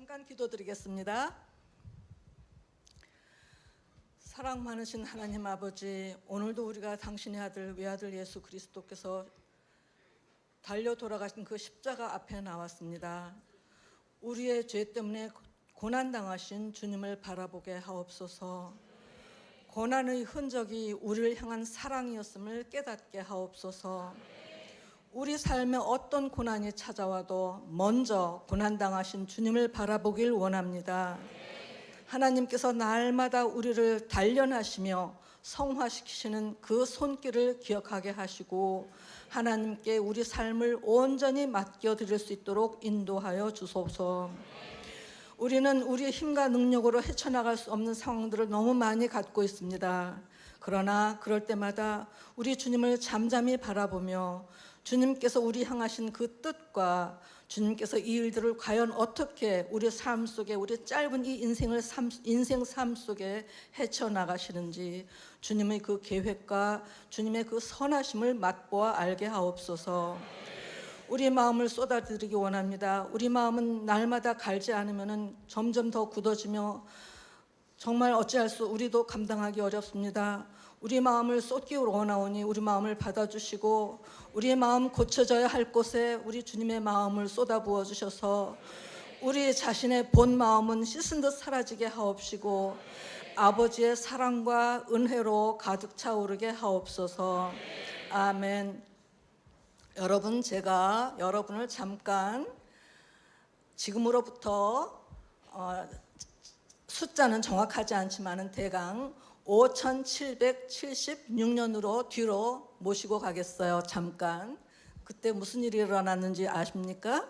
잠깐 기도드리겠습니다. 사랑 많으신 하나님 아버지, 오늘도 우리가 당신의 아들 외아들 예수 그리스도께서 달려 돌아가신 그 십자가 앞에 나왔습니다. 우리의 죄 때문에 고난당하신 주님을 바라보게 하옵소서. 고난의 흔적이 우리를 향한 사랑이었음을 깨닫게 하옵소서. 우리 삶에 어떤 고난이 찾아와도 먼저 고난당하신 주님을 바라보길 원합니다. 하나님께서 날마다 우리를 단련하시며 성화시키시는 그 손길을 기억하게 하시고 하나님께 우리 삶을 온전히 맡겨드릴 수 있도록 인도하여 주소서. 우리는 우리의 힘과 능력으로 헤쳐나갈 수 없는 상황들을 너무 많이 갖고 있습니다. 그러나 그럴 때마다 우리 주님을 잠잠히 바라보며 주님께서 우리 향하신 그 뜻과 주님께서 이 일들을 과연 어떻게 우리 삶 속에, 우리 짧은 이 인생 삶 속에 헤쳐나가시는지 주님의 그 계획과 주님의 그 선하심을 맛보아 알게 하옵소서. 우리 마음을 쏟아드리기 원합니다. 우리 마음은 날마다 갈지 않으면 점점 더 굳어지며 정말 어찌할 수 우리도 감당하기 어렵습니다. 우리 마음을 쏟기 원하오니 우리 마음을 받아주시고 우리의 마음 고쳐져야 할 곳에 우리 주님의 마음을 쏟아부어 주셔서 우리 자신의 본 마음은 씻은 듯 사라지게 하옵시고 아버지의 사랑과 은혜로 가득 차오르게 하옵소서. 아멘. 여러분, 제가 여러분을 잠깐 지금으로부터 숫자는 정확하지 않지만 대강 5776년으로 뒤로 모시고 가겠어요. 잠깐. 그때 무슨 일이 일어났는지 아십니까?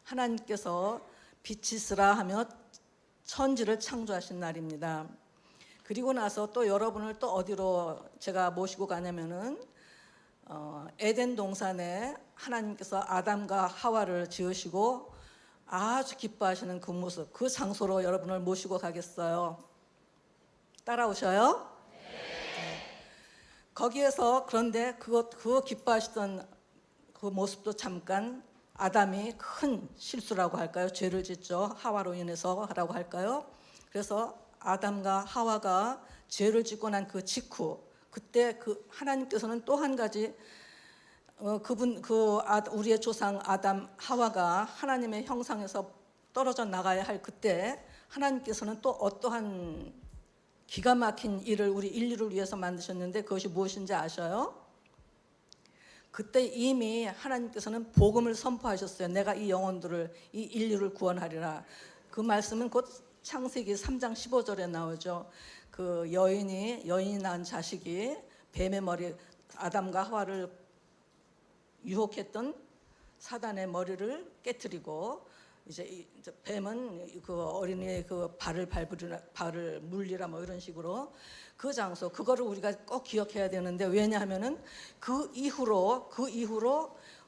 하나님께서 빛이 있으라 하며 천지를 창조하신 날입니다. 그리고 나서 또 여러분을 또 어디로 제가 모시고 가냐면은 에덴 동산에 하나님께서 아담과 하와를 지으시고 아주 기뻐하시는 그 모습, 그 장소로 여러분을 모시고 가겠어요. 따라오셔요? 네. 거기에서 그런데 그 기뻐하시던 그 모습도 잠깐 아담이 큰 실수라고 할까요? 죄를 짓죠. 하와로 인해서 하라고 할까요? 그래서 아담과 하와가 죄를 짓고 난 그 직후 그때 그 하나님께서는 또 한 가지 우리의 조상 아담 하와가 하나님의 형상에서 떨어져 나가야 할 그때 하나님께서는 또 어떠한 기가 막힌 일을 우리 인류를 위해서 만드셨는데 그것이 무엇인지 아셔요? 그때 이미 하나님께서는 복음을 선포하셨어요. 내가 이 영혼들을, 이 인류를 구원하리라. 그 말씀은 곧 창세기 3장 15절에 나오죠. 그 여인이 낳은 자식이 뱀의 머리, 아담과 하와를 유혹했던 사단의 머리를 깨트리고 이제 뱀은 그 어린이의 그 발을 물리라 뭐 이런 식으로 그 장소 그거를 우리가 꼭 기억해야 되는데 왜냐하면은 그 이후로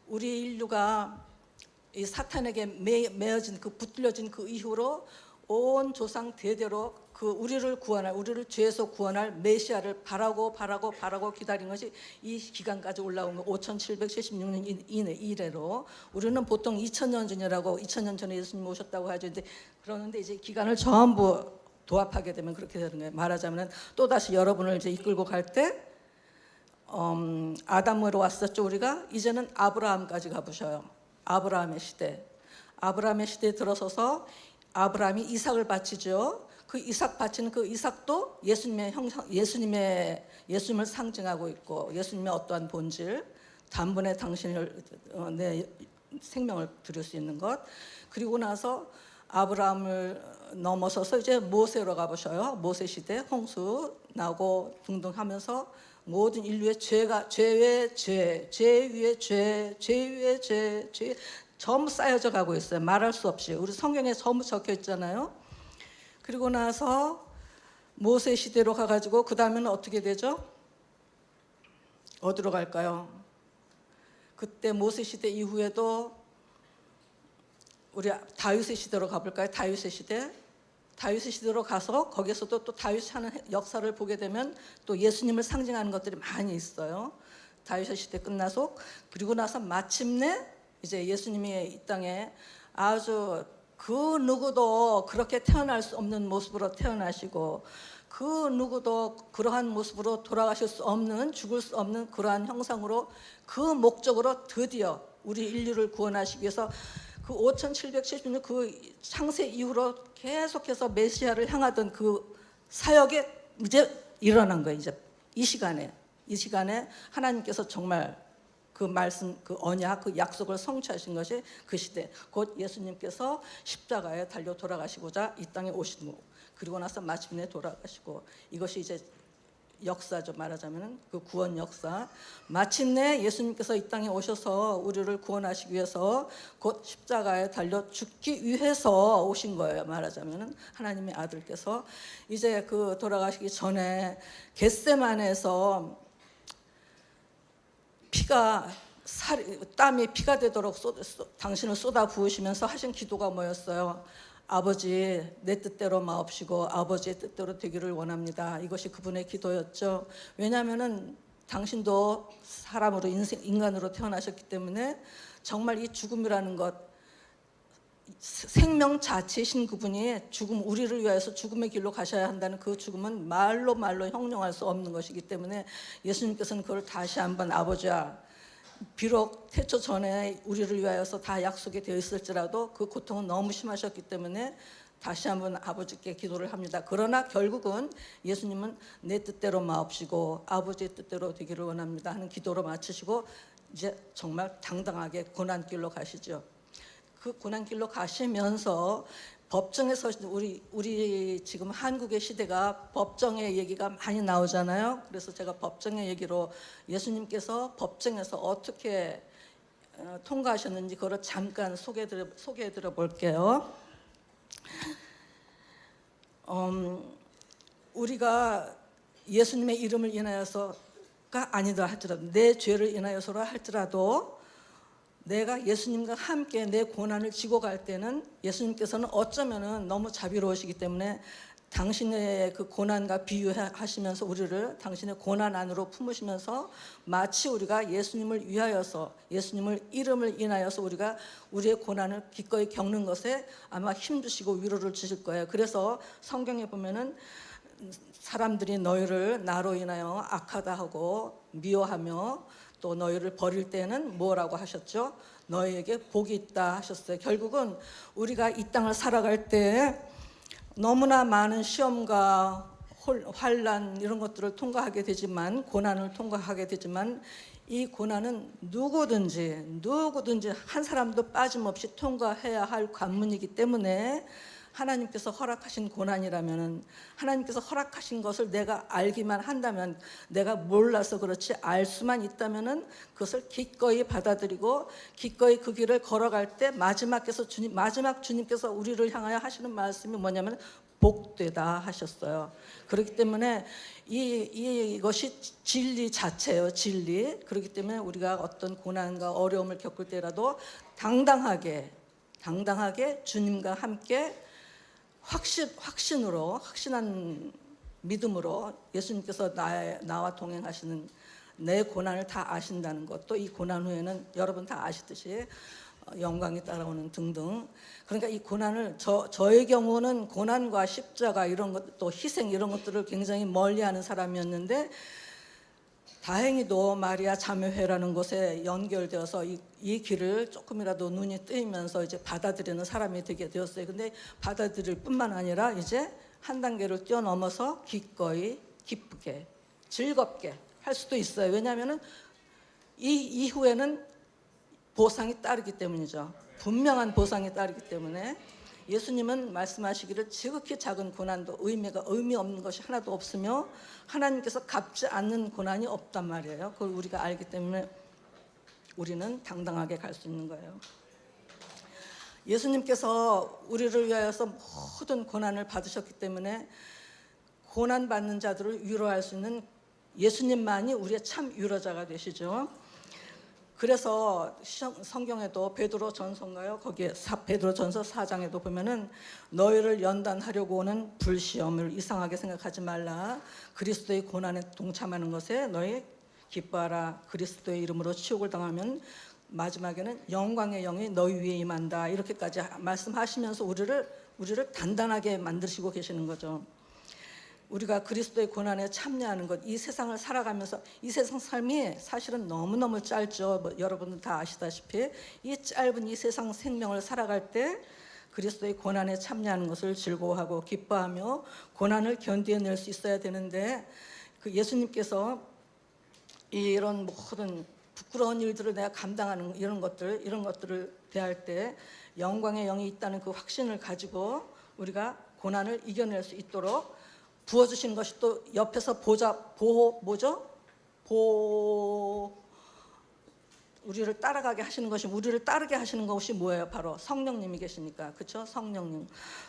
우리 인류가 이 사탄에게 매어진 그 붙들려진 그 이후로 온 조상 대대로 그 우리를 죄에서 구원할 메시아를 바라고 기다린 것이 이 기간까지 올라온 거 5776년 이래로 우리는 보통 2000년 전이라고 2000년 전에 예수님 오셨다고 하죠. 그러는데 이제 기간을 전부 도합하게 되면 그렇게 되는 거예요. 말하자면 또 다시 여러분을 이제 이끌고 갈 때 아담으로 왔었죠. 우리가 이제는 아브라함까지 가보셔요. 아브라함의 시대에 들어서서 아브라함이 이삭을 바치죠. 그 이삭 바치는 그 이삭도 예수님의 형상, 예수님을 상징하고 있고 예수님의 어떠한 본질, 단번에 당신을 내 생명을 드릴 수 있는 것. 그리고 나서 아브라함을 넘어서서 이제 모세로 가보셔요. 모세 시대 홍수 나고 등등 하면서 모든 인류의 죄 위에 죄 전부 쌓여져 가고 있어요. 말할 수 없이 우리 성경에 전부 적혀 있잖아요. 그리고 나서 모세 시대로 가가지고 그 다음에는 어떻게 되죠? 어디로 갈까요? 그때 모세 시대 이후에도 우리 다윗의 시대로 가볼까요? 다윗의 시대로 가서 거기서도 또 다윗이 하는 역사를 보게 되면 또 예수님을 상징하는 것들이 많이 있어요. 다윗의 시대 끝나서 그리고 나서 마침내 이제 예수님이 이 땅에 아주 그 누구도 그렇게 태어날 수 없는 모습으로 태어나시고 그 누구도 그러한 모습으로 돌아가실 수 없는, 죽을 수 없는 그러한 형상으로 그 목적으로 드디어 우리 인류를 구원하시기 위해서 그 5770년 그 창세 이후로 계속해서 메시아를 향하던 그 사역에 이제 일어난 거예요. 이제 이 시간에 하나님께서 정말 그 말씀, 그 언약, 그 약속을 성취하신 것이 그 시대, 곧 예수님께서 십자가에 달려 돌아가시고자 이 땅에 오시고, 그리고 나서 마침내 돌아가시고, 이것이 이제 역사죠. 말하자면 그 구원 역사. 마침내 예수님께서 이 땅에 오셔서 우리를 구원하시기 위해서 곧 십자가에 달려 죽기 위해서 오신 거예요. 말하자면 하나님의 아들께서 이제 그 돌아가시기 전에 겟세마네에서 땀이 피가 되도록 당신을 쏟아 부으시면서 하신 기도가 뭐였어요? 아버지, 내 뜻대로 마옵시고 아버지의 뜻대로 되기를 원합니다. 이것이 그분의 기도였죠. 왜냐하면은 당신도 사람으로 인간으로 태어나셨기 때문에 정말 이 죽음이라는 것, 생명 자체이신 그분이 죽음, 우리를 위하여서 죽음의 길로 가셔야 한다는 그 죽음은 말로 형용할 수 없는 것이기 때문에 예수님께서는 그걸 다시 한번 아버지야, 비록 태초 전에 우리를 위하여서 다 약속이 되어 있을지라도 그 고통은 너무 심하셨기 때문에 다시 한번 아버지께 기도를 합니다. 그러나 결국은 예수님은 내 뜻대로 마옵시고 아버지의 뜻대로 되기를 원합니다 하는 기도로 마치시고 이제 정말 당당하게 고난길로 가시죠. 그 고난길로 가시면서 법정에서 우리 지금 한국의 시대가 법정의 얘기가 많이 나오잖아요. 그래서 제가 법정의 얘기로 예수님께서 법정에서 어떻게 통과하셨는지 그걸 잠깐 소개해드려 볼게요. 우리가 예수님의 이름을 인하여서가 아니다 할지라도, 내 죄를 인하여서라 할지라도 내가 예수님과 함께 내 고난을 지고 갈 때는 예수님께서는 어쩌면은 너무 자비로우시기 때문에 당신의 그 고난과 비유하시면서 우리를 당신의 고난 안으로 품으시면서 마치 우리가 예수님을 위하여서, 예수님을 이름을 인하여서 우리가 우리의 고난을 기꺼이 겪는 것에 아마 힘주시고 위로를 주실 거예요. 그래서 성경에 보면은 사람들이 너희를 나로 인하여 악하다 하고 미워하며 또 너희를 버릴 때는 뭐라고 하셨죠? 너희에게 복이 있다 하셨어요. 결국은 우리가 이 땅을 살아갈 때 너무나 많은 시험과 환난 이런 것들을 통과하게 되지만, 고난을 통과하게 되지만 이 고난은 누구든지 한 사람도 빠짐없이 통과해야 할 관문이기 때문에 하나님께서 허락하신 고난이라면, 하나님께서 허락하신 것을 내가 알기만 한다면, 내가 몰라서 그렇지 알 수만 있다면 그것을 기꺼이 받아들이고 기꺼이 그 길을 걸어갈 때 마지막 주님께서 우리를 향하여 하시는 말씀이 뭐냐면 복되다 하셨어요. 그렇기 때문에 이것이 진리 자체예요. 진리. 그렇기 때문에 우리가 어떤 고난과 어려움을 겪을 때라도 당당하게 주님과 함께 확신한 믿음으로 예수님께서 나와 동행하시는 내 고난을 다 아신다는 것, 또 이 고난 후에는 여러분 다 아시듯이 영광이 따라오는 등등. 그러니까 이 고난을 저의 경우는 고난과 십자가 이런 것, 또 희생 이런 것들을 굉장히 멀리하는 사람이었는데 다행히도 마리아 자매회라는 곳에 연결되어서 이 길을 조금이라도 눈이 뜨이면서 이제 받아들이는 사람이 되게 되었어요. 근데 받아들일 뿐만 아니라 이제 한 단계를 뛰어넘어서 기꺼이 기쁘게 즐겁게 할 수도 있어요. 왜냐하면은 이 이후에는 보상이 따르기 때문이죠. 분명한 보상이 따르기 때문에 예수님은 말씀하시기를 지극히 작은 고난도 의미 없는 것이 하나도 없으며 하나님께서 갚지 않는 고난이 없단 말이에요. 그걸 우리가 알기 때문에 우리는 당당하게 갈 수 있는 거예요. 예수님께서 우리를 위하여서 모든 고난을 받으셨기 때문에 고난받는 자들을 위로할 수 있는 예수님만이 우리의 참 위로자가 되시죠. 그래서 성경에도 베드로전서인가요? 거기에 베드로전서 4장에도 보면은 너희를 연단하려고 오는 불시험을 이상하게 생각하지 말라. 그리스도의 고난에 동참하는 것에 너희 기뻐하라. 그리스도의 이름으로 치욕을 당하면 마지막에는 영광의 영이 너희 위에 임한다. 이렇게까지 말씀하시면서 우리를 단단하게 만드시고 계시는 거죠. 우리가 그리스도의 고난에 참여하는 것, 이 세상을 살아가면서 이 세상 삶이 사실은 너무너무 짧죠. 여러분들 다 아시다시피 이 짧은 이 세상 생명을 살아갈 때 그리스도의 고난에 참여하는 것을 즐거워하고 기뻐하며 고난을 견뎌낼 수 있어야 되는데, 그 예수님께서 이런 모든 부끄러운 일들을 내가 감당하는 이런 것들을 대할 때 영광의 영이 있다는 그 확신을 가지고 우리가 고난을 이겨낼 수 있도록 부어주시는 것이, 또 옆에서 우리를 따라가게 하시는 것이, 우리를 따르게 하시는 것이 뭐예요? 바로 성령님이 계시니까. 그렇죠?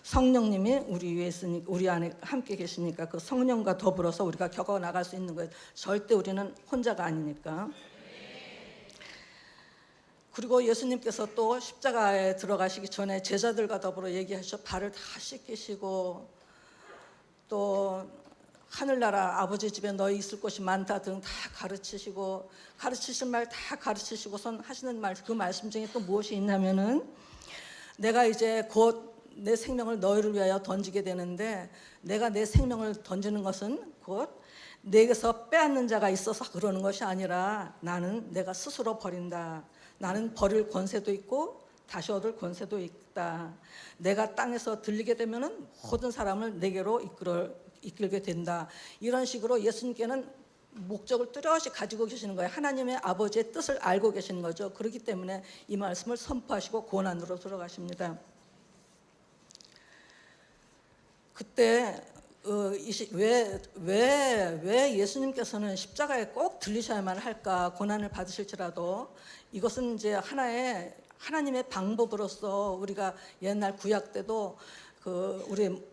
성령님이 우리 위에 있으니, 우리 안에 함께 계시니까 그 성령과 더불어서 우리가 겪어 나갈 수 있는 거예요. 절대 우리는 혼자가 아니니까. 그리고 예수님께서 또 십자가에 들어가시기 전에 제자들과 더불어 얘기하셔. 발을 다 씻기시고, 또 하늘나라 아버지 집에 너희 있을 곳이 많다 등 다 가르치시고, 가르치신 말 다 가르치시고선 하시는 말, 그 말씀 중에 또 무엇이 있냐면은, 내가 이제 곧 내 생명을 너희를 위하여 던지게 되는데, 내가 내 생명을 던지는 것은 곧 내게서 빼앗는 자가 있어서 그러는 것이 아니라 나는 내가 스스로 버린다. 나는 버릴 권세도 있고 다시 얻을 권세도 있다. 내가 땅에서 들리게 되면은 모든 사람을 내게로 이끌게 된다. 이런 식으로 예수님께는 목적을 뚜렷이 가지고 계시는 거예요. 하나님의 아버지의 뜻을 알고 계시는 거죠. 그렇기 때문에 이 말씀을 선포하시고 고난으로 들어가십니다. 그때 왜 예수님께서는 십자가에 꼭 들리셔야만 할까? 고난을 받으실지라도 이것은 이제 하나님의 방법으로서, 우리가 옛날 구약 때도 우리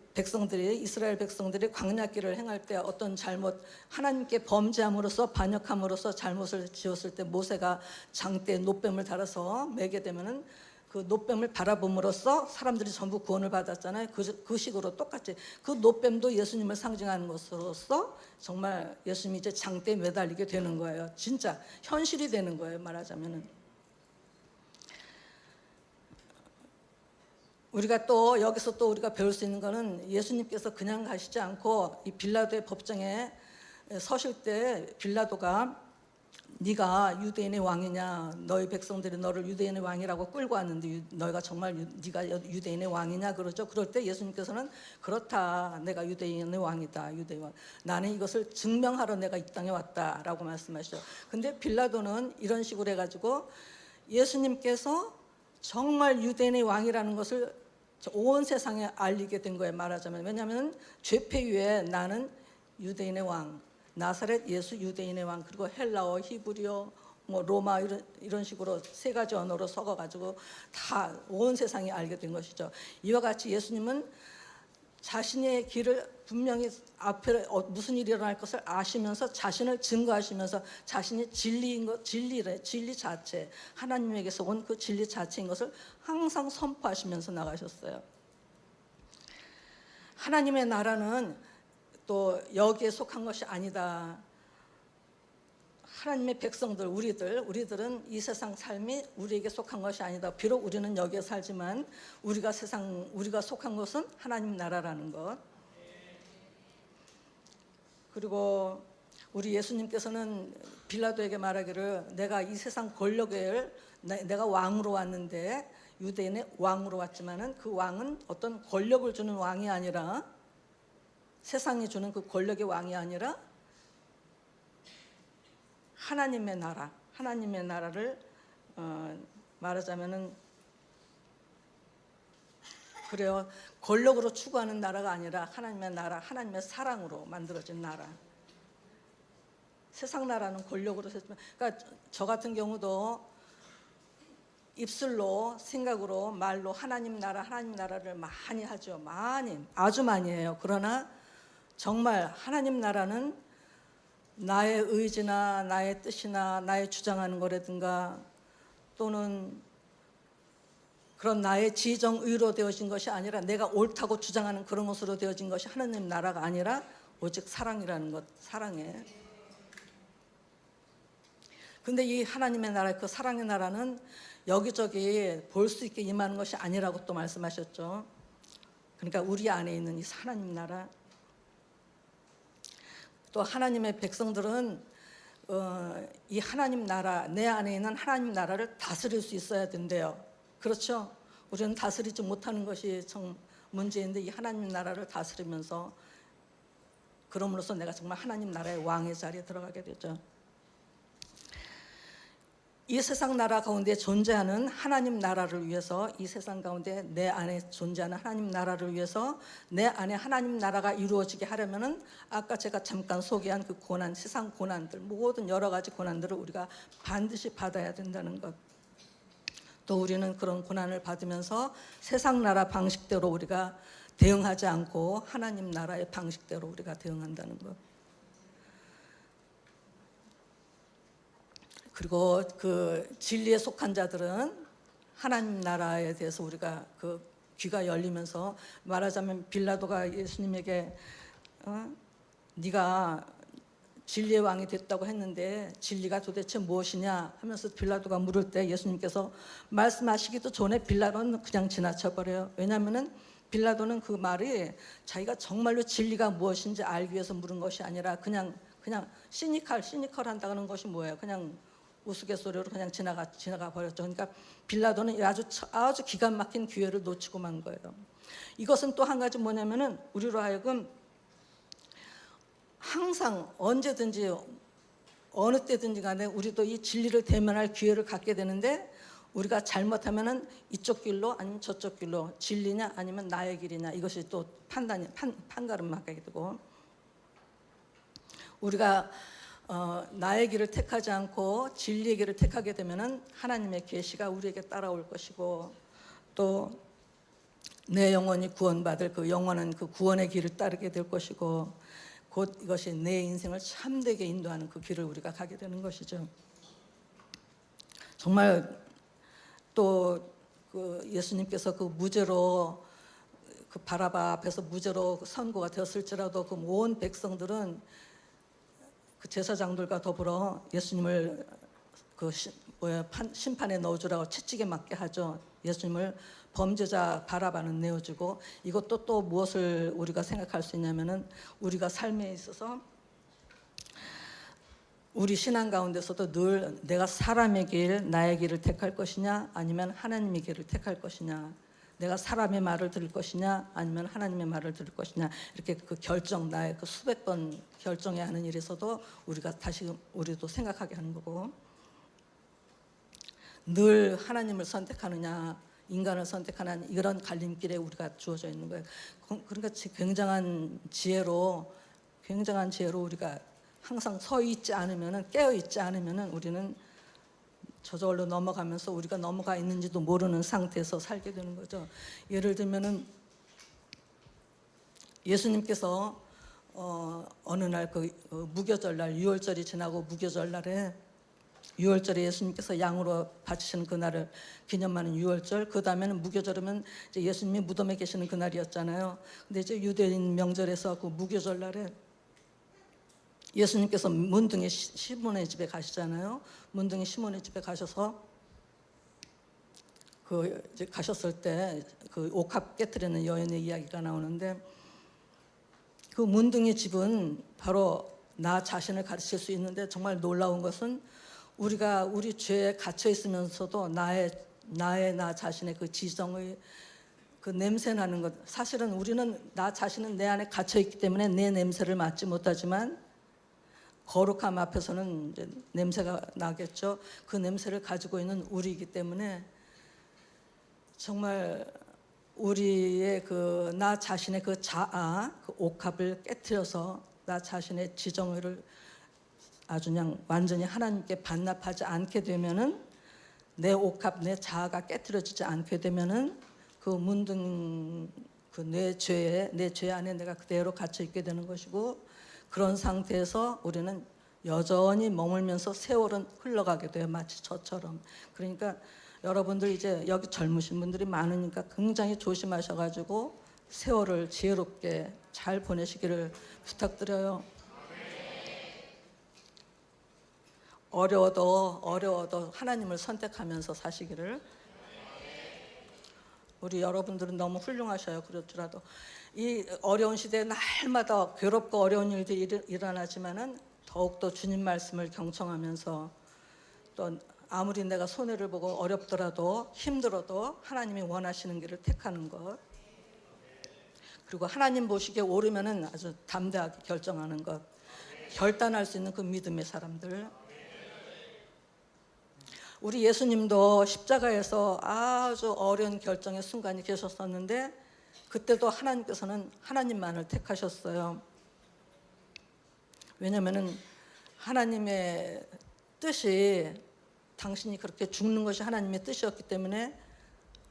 이스라엘 백성들이 광야길을 행할 때 어떤 잘못, 하나님께 범죄함으로써 반역함으로써 잘못을 지었을 때 모세가 장대에 놋뱀을 달아서 매게 되면은 그 놋뱀을 바라봄으로써 사람들이 전부 구원을 받았잖아요. 그 식으로 똑같이 그 놋뱀도 예수님을 상징하는 것으로서 정말 예수님이 이제 장대에 매달리게 되는 거예요. 진짜 현실이 되는 거예요, 말하자면은. 우리가 또 여기서 또 우리가 배울 수 있는 거는, 예수님께서 그냥 가시지 않고 이 빌라도의 법정에 서실 때 빌라도가 네가 유대인의 왕이냐, 너희 백성들이 너를 유대인의 왕이라고 끌고 왔는데 너희가 정말 네가 유대인의 왕이냐 그러죠. 그럴 때 예수님께서는 그렇다, 내가 유대인의 왕이다, 유대인 왕, 나는 이것을 증명하러 내가 이 땅에 왔다라고 말씀하시죠. 근데 빌라도는 이런 식으로 해가지고 예수님께서 정말 유대인의 왕이라는 것을 온 세상에 알리게 된 거예요, 말하자면. 왜냐하면 죄패 위에 나는 유대인의 왕, 나사렛 예수 유대인의 왕, 그리고 헬라어, 히브리어, 로마 이런 식으로 세 가지 언어로 섞어가지고 다 온 세상이 알게 된 것이죠. 이와 같이 예수님은 자신의 길을 분명히 앞에 무슨 일이 일어날 것을 아시면서 자신을 증거하시면서 자신이 진리인 것, 진리 자체, 하나님에게서 온 그 진리 자체인 것을 항상 선포하시면서 나가셨어요. 하나님의 나라는 또 여기에 속한 것이 아니다. 하나님의 백성들, 우리들은 이 세상 삶이 우리에게 속한 것이 아니다. 비록 우리는 여기에 살지만 우리가 속한 것은 하나님 나라라는 것. 그리고 우리 예수님께서는 빌라도에게 말하기를, 내가 이 세상 권력을, 내가 왕으로 왔는데 유대인의 왕으로 왔지만은 그 왕은 어떤 권력을 주는 왕이 아니라, 세상이 주는 그 권력의 왕이 아니라 하나님의 나라를 말하자면은 그래요. 권력으로 추구하는 나라가 아니라 하나님의 나라, 하나님의 사랑으로 만들어진 나라. 세상 나라는 권력으로 했지만, 그러니까 저 같은 경우도 입술로, 생각으로, 말로 하나님 나라를 많이 하죠. 아주 많이 해요. 그러나 정말 하나님 나라는 나의 의지나 나의 뜻이나 나의 주장하는 거라든가 또는 그런 나의 지정의로 되어진 것이 아니라, 내가 옳다고 주장하는 그런 것으로 되어진 것이 하나님 나라가 아니라 오직 사랑이라는 것, 사랑에. 근데 이 하나님의 나라, 그 사랑의 나라는 여기저기 볼 수 있게 임하는 것이 아니라고 또 말씀하셨죠. 그러니까 우리 안에 있는 이 하나님 나라, 또 하나님의 백성들은 이 하나님 나라, 내 안에 있는 하나님 나라를 다스릴 수 있어야 된대요. 그렇죠? 우리는 다스리지 못하는 것이 참 문제인데, 이 하나님 나라를 다스리면서 그럼으로써 내가 정말 하나님 나라의 왕의 자리에 들어가게 되죠. 이 세상 나라 가운데 존재하는 하나님 나라를 위해서, 이 세상 가운데 내 안에 존재하는 하나님 나라를 위해서 내 안에 하나님 나라가 이루어지게 하려면은 아까 제가 잠깐 소개한 그 고난, 세상 고난들, 모든 여러 가지 고난들을 우리가 반드시 받아야 된다는 것. 또 우리는 그런 고난을 받으면서 세상 나라 방식대로 우리가 대응하지 않고 하나님 나라의 방식대로 우리가 대응한다는 것. 그리고 그 진리에 속한 자들은 하나님 나라에 대해서 우리가 그 귀가 열리면서, 말하자면 빌라도가 예수님에게 네가 진리의 왕이 됐다고 했는데 진리가 도대체 무엇이냐 하면서 빌라도가 물을 때 예수님께서 말씀하시기도 전에 빌라도는 그냥 지나쳐버려요. 왜냐하면은 빌라도는 그 말이 자기가 정말로 진리가 무엇인지 알기 위해서 물은 것이 아니라 그냥 시니컬한다는 것이 뭐예요? 그냥 우스갯소리로 그냥 지나가 버렸죠. 그러니까 빌라도는 아주 기가 막힌 기회를 놓치고 만 거예요. 이것은 또 한 가지 뭐냐면은 우리로 하여금 항상 언제든지 어느 때든지 간에 우리도 이 진리를 대면할 기회를 갖게 되는데, 우리가 잘못하면은 이쪽 길로 아니면 저쪽 길로, 진리냐 아니면 나의 길이냐, 이것이 또 판가름하게 되고, 우리가 나의 길을 택하지 않고 진리의 길을 택하게 되면은 하나님의 계시가 우리에게 따라올 것이고, 또 내 영혼이 구원받을 그 영원한 그 구원의 길을 따르게 될 것이고, 곧 이것이 내 인생을 참되게 인도하는 그 길을 우리가 가게 되는 것이죠. 정말 또 그 예수님께서 그 무죄로, 그 바라바 앞에서 무죄로 선고가 되었을지라도 그 온 백성들은 그 제사장들과 더불어 예수님을 그 심판에 넣어주라고 채찍에 맞게 하죠. 예수님을 범죄자 바라바는 내어주고, 이것도 또 무엇을 우리가 생각할 수 있냐면은, 우리가 삶에 있어서 우리 신앙 가운데서도 늘 내가 사람의 길, 나의 길을 택할 것이냐 아니면 하나님의 길을 택할 것이냐, 내가 사람의 말을 들을 것이냐 아니면 하나님의 말을 들을 것이냐, 이렇게 그 결정, 나의 그 수백 번 결정해야 하는 일에서도 우리도 생각하게 하는 거고, 늘 하나님을 선택하느냐 인간을 선택하느냐, 이런 갈림길에 우리가 주어져 있는 거예요. 그러니까 굉장한 지혜로 우리가 항상 서 있지 않으면은, 깨어 있지 않으면은 우리는 저절로 넘어가면서 우리가 넘어가 있는지도 모르는 상태에서 살게 되는 거죠. 예를 들면은 예수님께서 어느 날 그 무교절날, 유월절이 지나고 무교절날에, 유월절에 예수님께서 양으로 바치시는 그날을 기념하는 유월절, 그 다음에는 무교절이면 이제 예수님이 무덤에 계시는 그날이었잖아요. 근데 이제 유대인 명절에서 그 무교절날에 예수님께서 문둥이 시몬의 집에 가시잖아요. 문둥이 시몬의 집에 가셔서 이제 가셨을 때 그 옥합 깨트리는 여인의 이야기가 나오는데, 그 문둥이 집은 바로 나 자신을 가르칠 수 있는데, 정말 놀라운 것은 우리가 우리 죄에 갇혀 있으면서도 나 자신의 그 지성의 그 냄새 나는 것, 사실은 우리는 나 자신은 내 안에 갇혀 있기 때문에 내 냄새를 맡지 못하지만 거룩함 앞에서는 이제 냄새가 나겠죠. 그 냄새를 가지고 있는 우리이기 때문에 정말 우리의 그 나 자신의 그 자아, 그 옥합을 깨트려서 나 자신의 지정의를 아주 그냥 완전히 하나님께 반납하지 않게 되면은, 내 옥합, 내 자아가 깨트려지지 않게 되면은 그 문둥, 그 내 죄 안에 내가 그대로 갇혀 있게 되는 것이고, 그런 상태에서 우리는 여전히 머물면서 세월은 흘러가게 돼요. 마치 저처럼. 그러니까 여러분들 이제 여기 젊으신 분들이 많으니까 굉장히 조심하셔가지고 세월을 지혜롭게 잘 보내시기를 부탁드려요. 어려워도 하나님을 선택하면서 사시기를. 우리 여러분들은 너무 훌륭하셔요. 그렇더라도 이 어려운 시대에 날마다 괴롭고 어려운 일들이 일어나지만은 더욱더 주님 말씀을 경청하면서, 또 아무리 내가 손해를 보고 어렵더라도 힘들어도 하나님이 원하시는 길을 택하는 것, 그리고 하나님 보시기에 옳으면은 아주 담대하게 결정하는 것, 결단할 수 있는 그 믿음의 사람들. 우리 예수님도 십자가에서 아주 어려운 결정의 순간이 계셨었는데 그때도 하나님께서는 하나님만을 택하셨어요. 왜냐하면 하나님의 뜻이, 당신이 그렇게 죽는 것이 하나님의 뜻이었기 때문에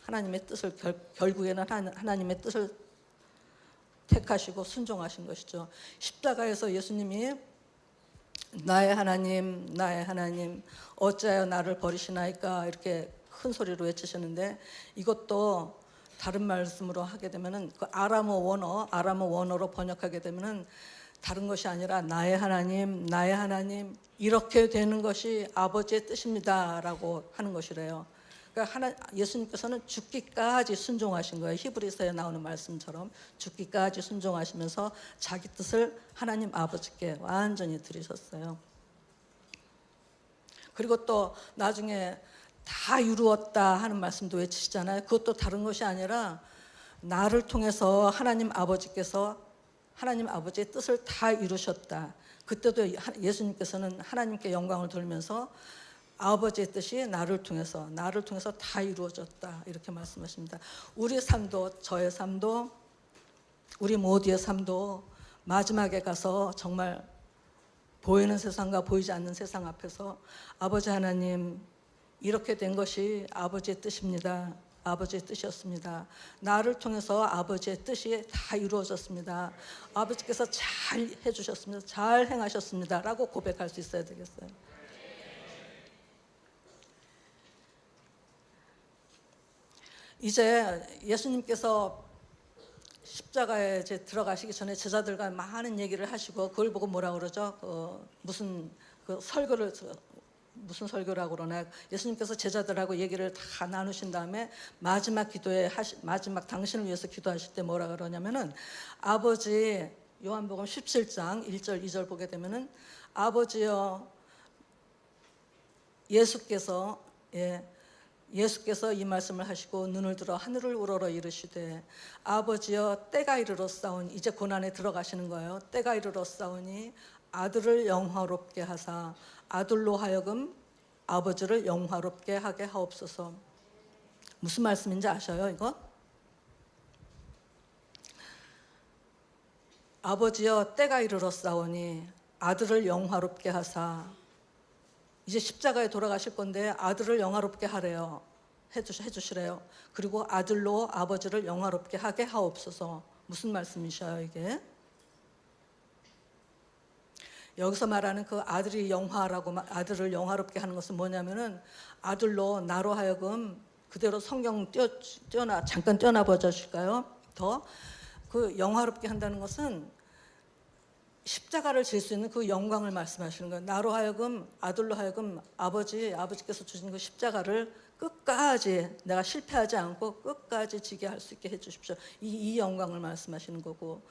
하나님의 뜻을 결국에는 하나님의 뜻을 택하시고 순종하신 것이죠. 십자가에서 예수님이 나의 하나님 어찌하여 나를 버리시나이까 이렇게 큰 소리로 외치셨는데, 이것도 다른 말씀으로 하게 되면은 그 아람어 원어로 번역하게 되면은 다른 것이 아니라 나의 하나님 이렇게 되는 것이 아버지의 뜻입니다라고 하는 것이래요. 그러니까 예수님께서는 죽기까지 순종하신 거예요. 히브리서에 나오는 말씀처럼 죽기까지 순종하시면서 자기 뜻을 하나님 아버지께 완전히 드리셨어요. 그리고 또 나중에 다 이루었다 하는 말씀도 외치시잖아요. 그것도 다른 것이 아니라 나를 통해서 하나님 아버지께서 하나님 아버지의 뜻을 다 이루셨다. 그때도 예수님께서는 하나님께 영광을 돌리면서 아버지의 뜻이 나를 통해서 다 이루어졌다 이렇게 말씀하십니다. 우리 삶도, 저의 삶도, 우리 모두의 삶도 마지막에 가서 정말 보이는 세상과 보이지 않는 세상 앞에서 아버지 하나님, 이렇게 된 것이 아버지의 뜻입니다. 아버지의 뜻이었습니다. 나를 통해서 아버지의 뜻이 다 이루어졌습니다. 아버지께서 잘 해주셨습니다. 잘 행하셨습니다. 라고 고백할 수 있어야 되겠어요. 이제 예수님께서 십자가에 이제 들어가시기 전에 제자들과 많은 얘기를 하시고, 그걸 보고 뭐라 그러죠? 무슨 설교라고 그러나, 예수님께서 제자들하고 얘기를 다 나누신 다음에 마지막 기도에 마지막 당신을 위해서 기도하실 때 뭐라 그러냐면은, 아버지, 요한복음 17장 1절 2절 보게 되면은, 아버지여, 예수께서 이 말씀을 하시고 눈을 들어 하늘을 우러러 이르시되, 아버지여, 때가 이르렀사오니, 이제 고난에 들어가시는 거예요. 때가 이르렀사오니 아들을 영화롭게 하사 아들로 하여금 아버지를 영화롭게 하게 하옵소서. 무슨 말씀인지 아셔요, 이거? 아버지여, 때가 이르렀사오니 아들을 영화롭게 하사, 이제 십자가에 돌아가실 건데 아들을 영화롭게 하래요. 해주시래요. 그리고 아들로 아버지를 영화롭게 하게 하옵소서. 무슨 말씀이셔요, 이게? 여기서 말하는 그 아들을 영화롭게 하는 것은 뭐냐면은, 아들로 나로 하여금, 그대로 성경 잠깐 떼어나 보셔실까요? 더 그 영화롭게 한다는 것은 십자가를 질 수 있는 그 영광을 말씀하시는 거예요. 나로 하여금, 아들로 하여금 아버지께서 주신 그 십자가를 끝까지 내가 실패하지 않고 끝까지 지게 할 수 있게 해주십시오. 이 영광을 말씀하시는 거고,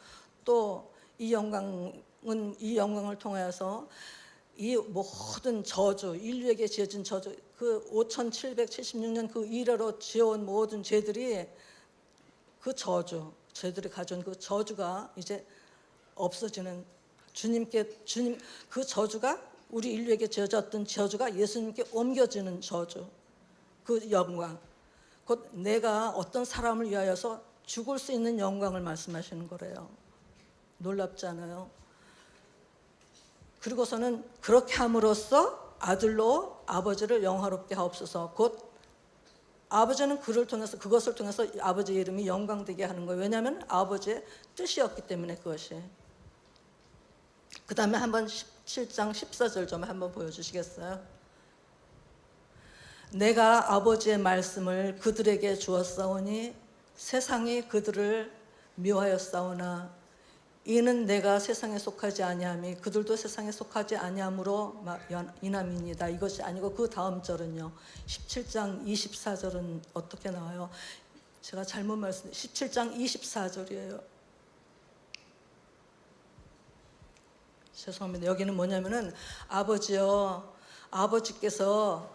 또 이 영광을 통하여서 이 모든 저주, 인류에게 지어진 저주, 그 5776년 그 이래로 지어온 모든 죄들이, 죄들이 가져온 그 저주가 이제 없어지는, 주님 그 저주가, 우리 인류에게 지어졌던 저주가 예수님께 옮겨지는 저주, 그 영광, 곧 내가 어떤 사람을 위하여서 죽을 수 있는 영광을 말씀하시는 거래요. 놀랍지 않아요? 그리고서는 그렇게 함으로써 아들로 아버지를 영화롭게 하옵소서. 곧 아버지는 그것을 통해서 아버지의 이름이 영광되게 하는 거예요. 왜냐하면 아버지의 뜻이었기 때문에. 그것이. 그 다음에 한번 17장 14절 좀 한번 보여주시겠어요? 내가 아버지의 말씀을 그들에게 주었사오니 세상이 그들을 미워하였사오나 이는 내가 세상에 속하지 아니함이 그들도 세상에 속하지 아니함으로 인함이니이다. 이것이 아니고 그 다음 절은요. 17장 24절은 어떻게 나와요? 제가 잘못 말씀 17장 24절이에요. 죄송합니다. 여기는 뭐냐면은 아버지여 아버지께서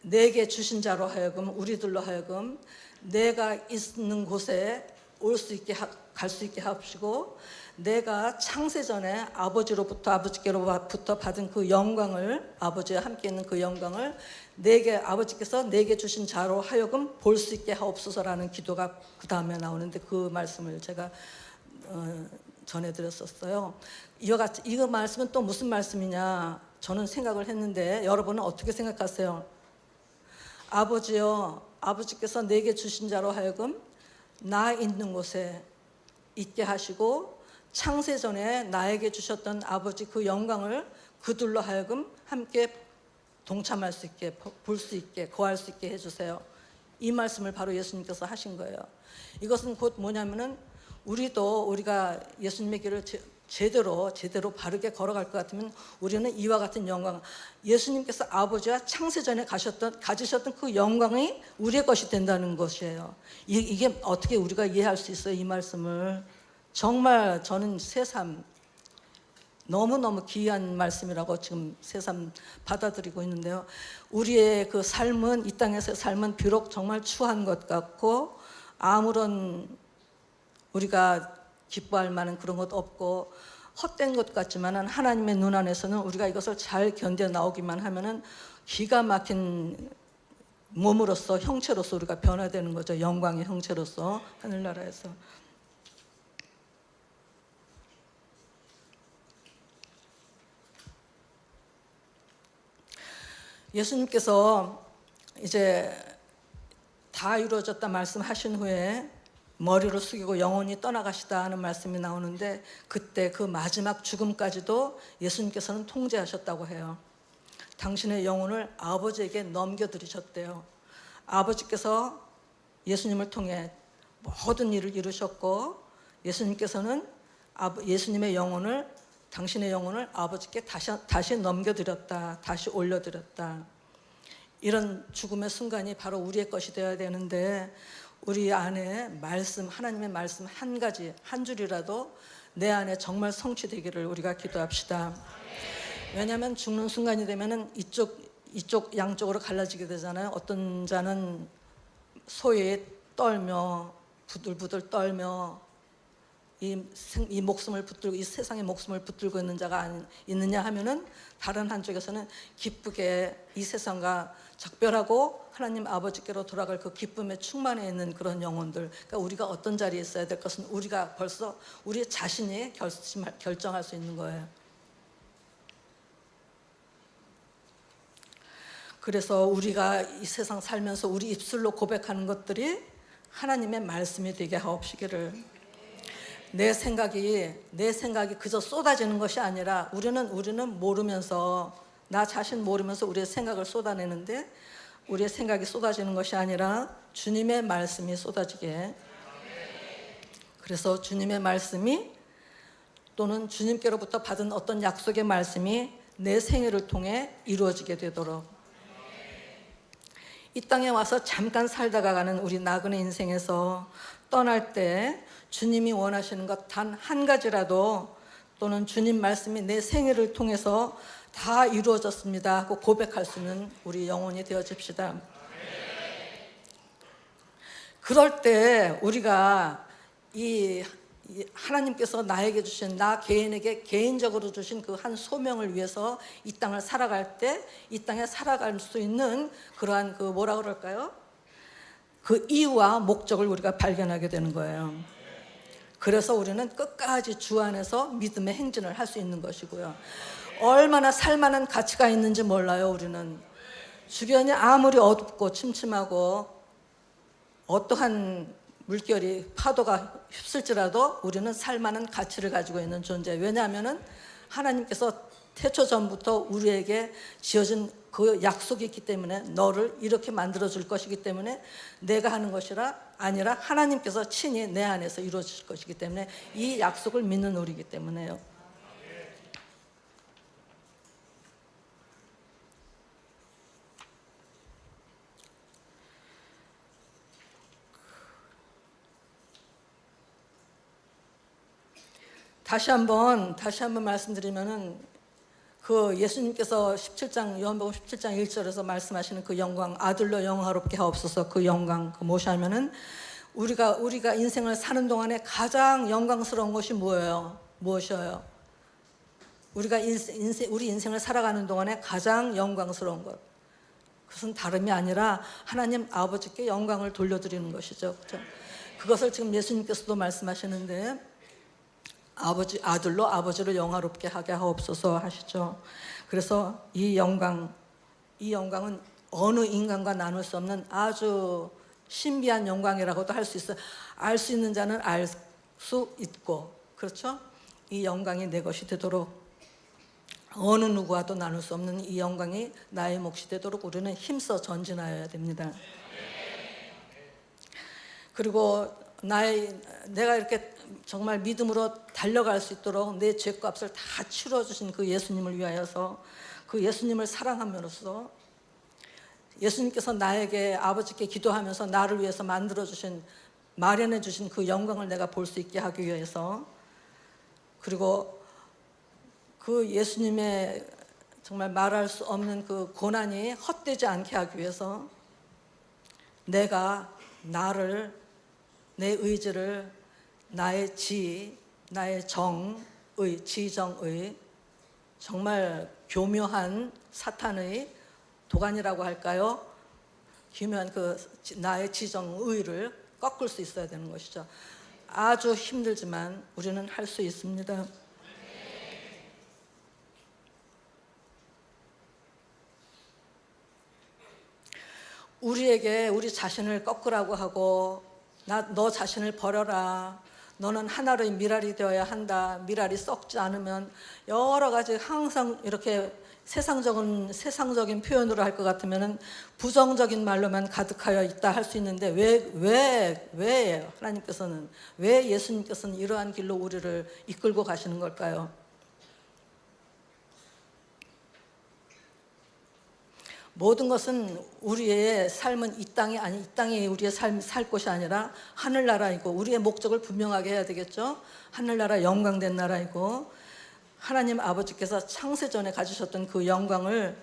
내게 주신 자로 하여금 우리들로 하여금 내가 있는 곳에 올 수 있게 갈 수 있게 하시고 내가 창세전에 아버지께로부터 받은 그 영광을 아버지와 함께 있는 그 영광을 아버지께서 내게 주신 자로 하여금 볼 수 있게 하옵소서라는 기도가 그 다음에 나오는데 그 말씀을 제가 전해드렸었어요. 이거 말씀은 또 무슨 말씀이냐 저는 생각을 했는데 여러분은 어떻게 생각하세요? 아버지여 아버지께서 내게 주신 자로 하여금 나 있는 곳에 있게 하시고 창세전에 나에게 주셨던 아버지 그 영광을 그들로 하여금 함께 동참할 수 있게 볼 수 있게 거할 수 있게 해주세요. 이 말씀을 바로 예수님께서 하신 거예요. 이것은 곧 뭐냐면은 우리가 예수님의 길을 제대로 바르게 걸어갈 것 같으면 우리는 이와 같은 영광 예수님께서 아버지와 창세전에 가지셨던 그 영광이 우리의 것이 된다는 것이에요. 이게 어떻게 우리가 이해할 수 있어요? 이 말씀을 정말 저는 새삼 너무너무 귀한 말씀이라고 지금 새삼 받아들이고 있는데요. 우리의 그 삶은 이 땅에서의 삶은 비록 정말 추한 것 같고 아무런 우리가 기뻐할 만한 그런 것 없고 헛된 것 같지만 하나님의 눈 안에서는 우리가 이것을 잘 견뎌 나오기만 하면은 기가 막힌 몸으로서 형체로서 우리가 변화되는 거죠. 영광의 형체로서 하늘나라에서. 예수님께서 이제 다 이루어졌다 말씀하신 후에 머리를 숙이고 영원히 떠나가시다 하는 말씀이 나오는데 그때 그 마지막 죽음까지도 예수님께서는 통제하셨다고 해요. 당신의 영혼을 아버지에게 넘겨드리셨대요. 아버지께서 예수님을 통해 모든 일을 이루셨고 예수님께서는 예수님의 영혼을 당신의 영혼을 아버지께 다시 넘겨드렸다. 다시 올려드렸다. 이런 죽음의 순간이 바로 우리의 것이 되어야 되는데 우리 안에 말씀, 하나님의 말씀 한 가지, 한 줄이라도 내 안에 정말 성취되기를 우리가 기도합시다. 왜냐하면 죽는 순간이 되면은 이쪽 양쪽으로 갈라지게 되잖아요. 어떤 자는 소에 떨며 부들부들 떨며 이 목숨을 붙들고 이 세상의 목숨을 붙들고 있는 자가 있느냐 하면은 다른 한쪽에서는 기쁘게 이 세상과 작별하고 하나님 아버지께로 돌아갈 그 기쁨에 충만해 있는 그런 영혼들. 그러니까 우리가 어떤 자리에 있어야 될 것은 우리가 벌써 우리 자신이 결정할 수 있는 거예요. 그래서 우리가 이 세상 살면서 우리 입술로 고백하는 것들이 하나님의 말씀이 되게 하옵시기를. 내 생각이 그저 쏟아지는 것이 아니라 우리는 모르면서 나 자신 모르면서 우리의 생각을 쏟아내는데 우리의 생각이 쏟아지는 것이 아니라 주님의 말씀이 쏟아지게. 그래서 주님의 말씀이 또는 주님께로부터 받은 어떤 약속의 말씀이 내 생애를 통해 이루어지게 되도록 이 땅에 와서 잠깐 살다가 가는 우리 나그네 인생에서 떠날 때 주님이 원하시는 것 단 한 가지라도 또는 주님 말씀이 내 생애를 통해서 다 이루어졌습니다 하고 고백할 수 있는 우리 영혼이 되어집시다. 그럴 때 우리가 이 하나님께서 나에게 주신 나 개인에게 개인적으로 주신 그 한 소명을 위해서 이 땅을 살아갈 때 이 땅에 살아갈 수 있는 그러한 그 뭐라 그럴까요? 그 이유와 목적을 우리가 발견하게 되는 거예요. 그래서 우리는 끝까지 주 안에서 믿음의 행진을 할 수 있는 것이고요. 얼마나 살만한 가치가 있는지 몰라요. 우리는 주변이 아무리 어둡고 침침하고 어떠한 물결이 파도가 휩쓸지라도 우리는 살만한 가치를 가지고 있는 존재. 왜냐하면 하나님께서 태초 전부터 우리에게 지어진 그 약속이 있기 때문에 너를 이렇게 만들어 줄 것이기 때문에 내가 하는 것이라 아니라 하나님께서 친히 내 안에서 이루어 주실 것이기 때문에 이 약속을 믿는 우리이기 때문에요. 다시 한번 말씀드리면은 그 예수님께서 17장 요한복음 17장 1절에서 말씀하시는 그 영광, 아들로 영화롭게 하옵소서, 그 영광 그 무엇이냐면은 우리가 인생을 사는 동안에 가장 영광스러운 것이 뭐예요? 무엇이에요? 우리 인생을 살아가는 동안에 가장 영광스러운 것, 그것은 다름이 아니라 하나님 아버지께 영광을 돌려드리는 것이죠. 그렇죠? 그것을 지금 예수님께서도 말씀하시는데 아들로 아버지를 영화롭게 하게 하옵소서 하시죠. 그래서 이 영광은 어느 인간과 나눌 수 없는 아주 신비한 영광이라고도 할 수 있어요. 알 수 있는 자는 알 수 있고, 그렇죠? 이 영광이 내 것이 되도록, 어느 누구와도 나눌 수 없는 이 영광이 나의 몫이 되도록 우리는 힘써 전진하여야 됩니다. 그리고 내가 이렇게 정말 믿음으로 달려갈 수 있도록 내 죄값을 다 치러주신 그 예수님을 위하여서, 그 예수님을 사랑함으로써 예수님께서 나에게 아버지께 기도하면서 나를 위해서 마련해 주신 그 영광을 내가 볼 수 있게 하기 위해서, 그리고 그 예수님의 정말 말할 수 없는 그 고난이 헛되지 않게 하기 위해서 내가 내 의지를 나의 지정의 정말 교묘한 사탄의 도가니라고 할까요? 교묘한 나의 지정의를 꺾을 수 있어야 되는 것이죠. 아주 힘들지만 우리는 할 수 있습니다. 우리에게 우리 자신을 꺾으라고 하고 너 자신을 버려라, 너는 하나의 미랄이 되어야 한다, 미랄이 썩지 않으면, 여러 가지 항상 이렇게 세상적인 표현으로 할 것 같으면 부정적인 말로만 가득하여 있다 할 수 있는데 왜 하나님께서는, 왜 예수님께서는 이러한 길로 우리를 이끌고 가시는 걸까요? 모든 것은 우리의 삶은 이 땅이 우리의 살 곳이 아니라 하늘나라이고, 우리의 목적을 분명하게 해야 되겠죠. 하늘나라, 영광된 나라이고, 하나님 아버지께서 창세전에 가지셨던 그 영광을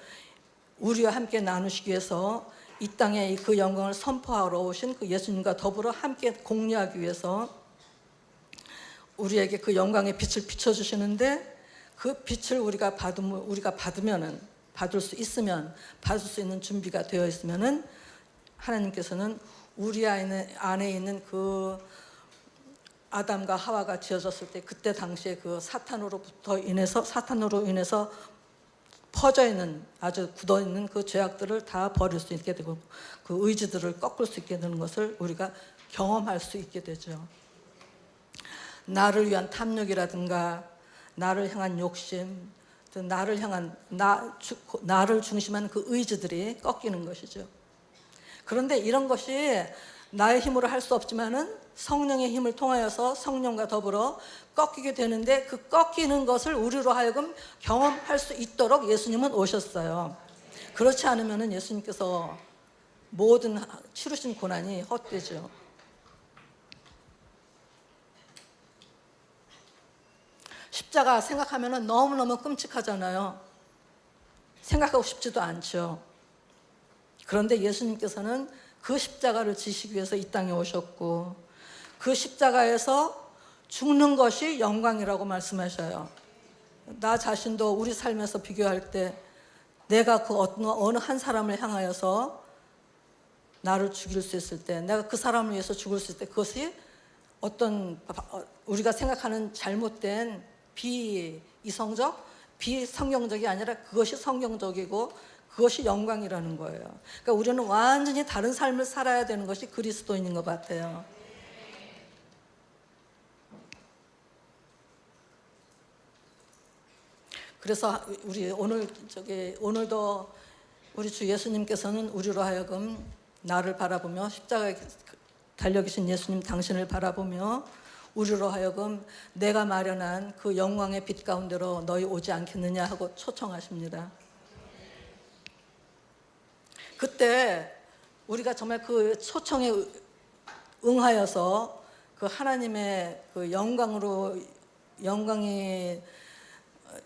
우리와 함께 나누시기 위해서 이 땅에 그 영광을 선포하러 오신 그 예수님과 더불어 함께 공유하기 위해서 우리에게 그 영광의 빛을 비춰주시는데, 그 빛을 우리가 받을 수 있는 준비가 되어 있으면은 하나님께서는 우리 안에 있는 그 아담과 하와가 지어졌을 때, 그때 당시에 그 사탄으로 인해서 퍼져 있는, 아주 굳어 있는 그 죄악들을 다 버릴 수 있게 되고, 그 의지들을 꺾을 수 있게 되는 것을 우리가 경험할 수 있게 되죠. 나를 위한 탐욕이라든가 나를 향한 욕심, 나를 중심한 그 의지들이 꺾이는 것이죠. 그런데 이런 것이 나의 힘으로 할 수 없지만은 성령의 힘을 통하여서 성령과 더불어 꺾이게 되는데, 그 꺾이는 것을 우리로 하여금 경험할 수 있도록 예수님은 오셨어요. 그렇지 않으면은 예수님께서 모든 치르신 고난이 헛되죠. 십자가 생각하면은 너무너무 끔찍하잖아요. 생각하고 싶지도 않죠. 그런데 예수님께서는 그 십자가를 지시기 위해서 이 땅에 오셨고, 그 십자가에서 죽는 것이 영광이라고 말씀하셔요. 나 자신도 우리 삶에서 비교할 때 내가 그 어느 한 사람을 향하여서 나를 죽일 수 있을 때, 내가 그 사람을 위해서 죽을 수 있을 때, 그것이 어떤 우리가 생각하는 잘못된 비이성적, 비성경적이 아니라 그것이 성경적이고 그것이 영광이라는 거예요. 그러니까 우리는 완전히 다른 삶을 살아야 되는 것이 그리스도인인 것 같아요. 그래서 우리 오늘도 우리 주 예수님께서는 우리로 하여금 나를 바라보며 십자가에 달려 계신 예수님 당신을 바라보며 우리로 하여금 내가 마련한 그 영광의 빛 가운데로 너희 오지 않겠느냐 하고 초청하십니다. 그때 우리가 정말 그 초청에 응하여서 그 하나님의 그 영광이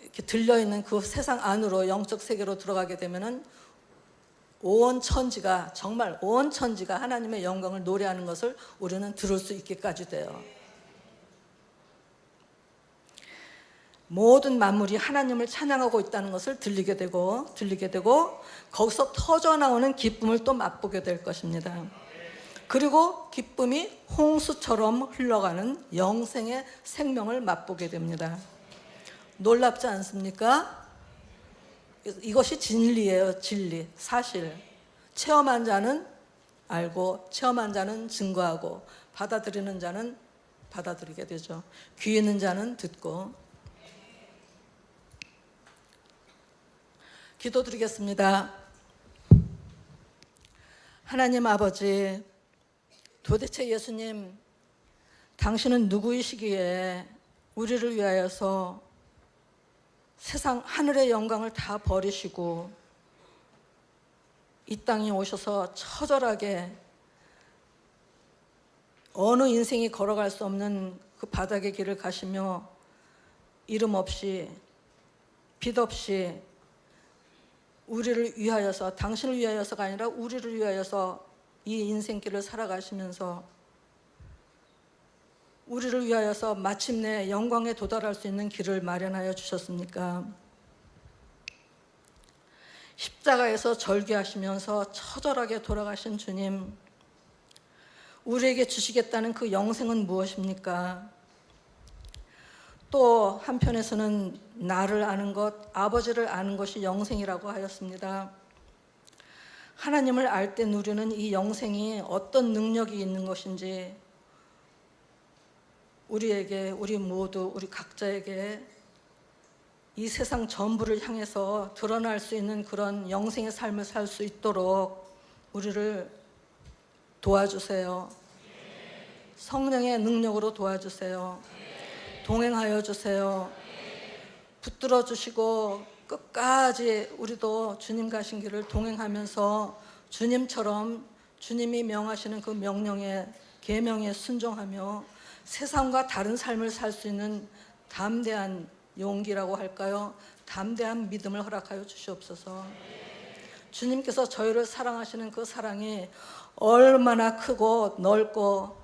이렇게 들려있는 그 세상 안으로 영적 세계로 들어가게 되면은 온 천지가, 정말 온 천지가 하나님의 영광을 노래하는 것을 우리는 들을 수 있게까지 돼요. 모든 만물이 하나님을 찬양하고 있다는 것을 들리게 되고 거기서 터져나오는 기쁨을 또 맛보게 될 것입니다. 그리고 기쁨이 홍수처럼 흘러가는 영생의 생명을 맛보게 됩니다. 놀랍지 않습니까? 이것이 진리예요. 진리, 사실. 체험한 자는 알고 체험한 자는 증거하고 받아들이는 자는 받아들이게 되죠. 귀 있는 자는 듣고. 기도드리겠습니다. 하나님 아버지, 도대체 예수님, 당신은 누구이시기에 우리를 위하여서 세상 하늘의 영광을 다 버리시고 이 땅에 오셔서 처절하게 어느 인생이 걸어갈 수 없는 그 바닥의 길을 가시며 이름 없이 빛 없이 우리를 위하여서, 당신을 위하여서가 아니라 우리를 위하여서 이 인생길을 살아가시면서 우리를 위하여서 마침내 영광에 도달할 수 있는 길을 마련하여 주셨습니까? 십자가에서 절규하시면서 처절하게 돌아가신 주님, 우리에게 주시겠다는 그 영생은 무엇입니까? 또 한편에서는 나를 아는 것, 아버지를 아는 것이 영생이라고 하였습니다. 하나님을 알 때 누리는 이 영생이 어떤 능력이 있는 것인지 우리에게, 우리 모두, 우리 각자에게 이 세상 전부를 향해서 드러날 수 있는 그런 영생의 삶을 살 수 있도록 우리를 도와주세요. 성령의 능력으로 도와주세요. 동행하여 주세요. 붙들어 주시고 끝까지 우리도 주님 가신 길을 동행하면서 주님처럼 주님이 명하시는 그 명령에, 계명에 순종하며 세상과 다른 삶을 살 수 있는 담대한 용기라고 할까요? 담대한 믿음을 허락하여 주시옵소서. 주님께서 저희를 사랑하시는 그 사랑이 얼마나 크고 넓고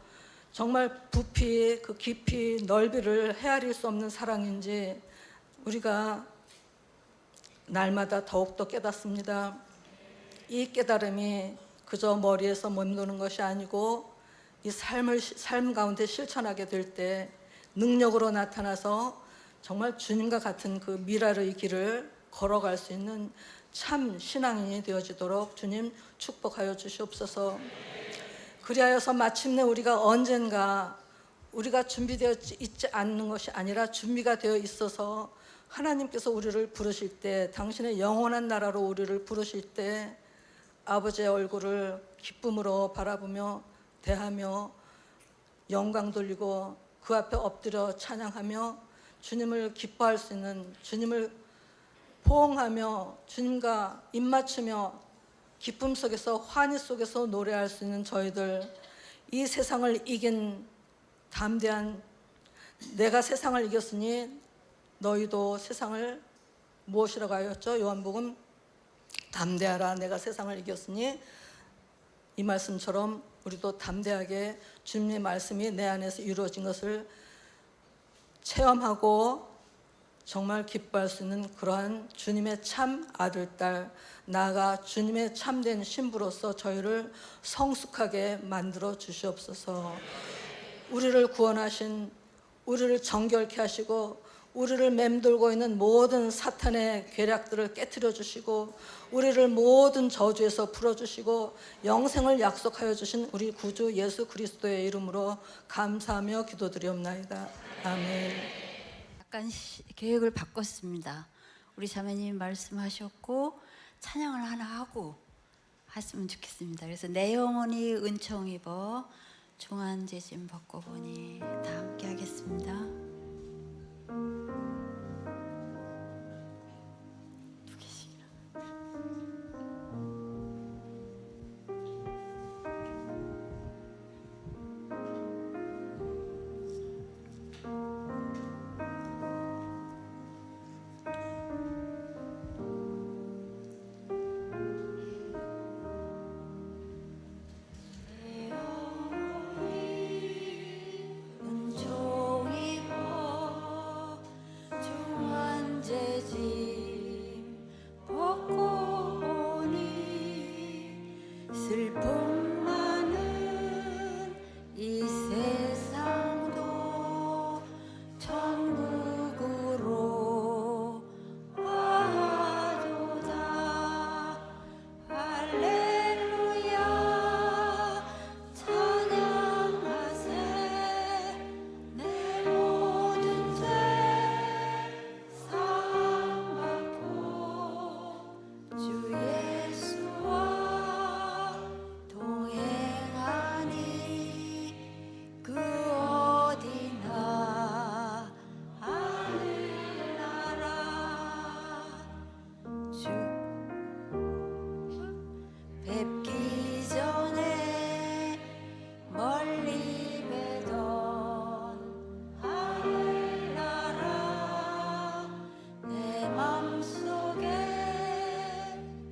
정말 부피, 그 깊이, 넓이를 헤아릴 수 없는 사랑인지 우리가 날마다 더욱더 깨닫습니다. 이 깨달음이 그저 머리에서 맴도는 것이 아니고 이 삶 가운데 실천하게 될 때 능력으로 나타나서 정말 주님과 같은 그 미랄의 길을 걸어갈 수 있는 참 신앙인이 되어지도록 주님 축복하여 주시옵소서. 그리하여서 마침내 우리가 언젠가 우리가 준비되어 있지 않는 것이 아니라 준비가 되어 있어서 하나님께서 우리를 부르실 때, 당신의 영원한 나라로 우리를 부르실 때 아버지의 얼굴을 기쁨으로 바라보며 대하며 영광 돌리고 그 앞에 엎드려 찬양하며 주님을 기뻐할 수 있는, 주님을 포옹하며 주님과 입맞추며 기쁨 속에서, 환희 속에서 노래할 수 있는 저희들, 이 세상을 이긴 담대한, 내가 세상을 이겼으니 너희도 세상을 무엇이라고 하였죠? 요한복음 담대하라, 내가 세상을 이겼으니. 이 말씀처럼 우리도 담대하게 주님의 말씀이 내 안에서 이루어진 것을 체험하고 정말 기뻐할 수 있는 그러한 주님의 참 아들, 딸, 나아가 주님의 참된 신부로서 저희를 성숙하게 만들어 주시옵소서. 우리를 구원하신, 우리를 정결케 하시고 우리를 맴돌고 있는 모든 사탄의 계략들을 깨트려 주시고 우리를 모든 저주에서 풀어주시고 영생을 약속하여 주신 우리 구주 예수 그리스도의 이름으로 감사하며 기도드리옵나이다. 아멘. 약간 계획을 바꿨습니다. 우리 자매님 말씀하셨고 찬양을 하나 하고 했으면 좋겠습니다. 그래서 내 영혼이 은총 입어 중한 죄짐 벗고 보니 다 함께 하겠습니다. 두 개씩이나. 은총 입어 중한 죄짐 벗고 보니 슬픔 많은 이 세상도 천국으로 와도다. 할렐루야 찬양하세. 내 모든 죄 사함받고 주 예수와 동행하니 그 어디나 하늘나라. 주 뵙기 전에 멀리 뵈던 하늘나라 내 맘속에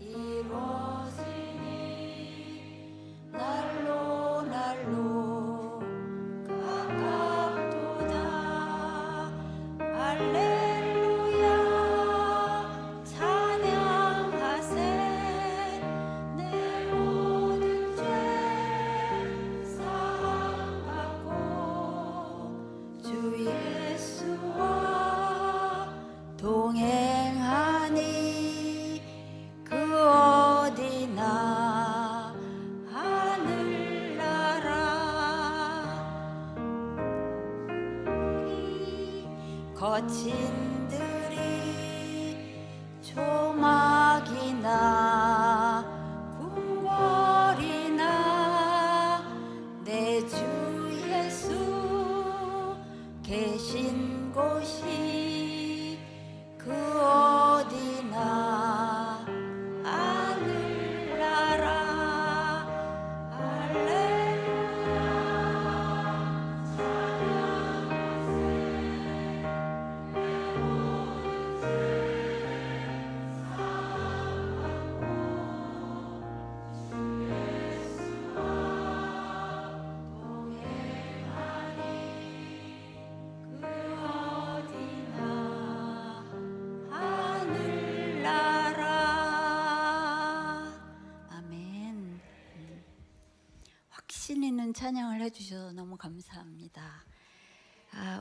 이루어지니 날로 날로 가깝도다. 할렐루야 찬양하세. 내 모든 죄 사함받고 주 예수와 동행하니 그 어디나 하늘나라. 거친 들이 조막이나 궁궐이나 내 주 예수 계신 곳이 그 어디나 하늘나라. 하늘나라. 아멘. 확신 있는 찬양을 해주셔서 너무 감사합니다.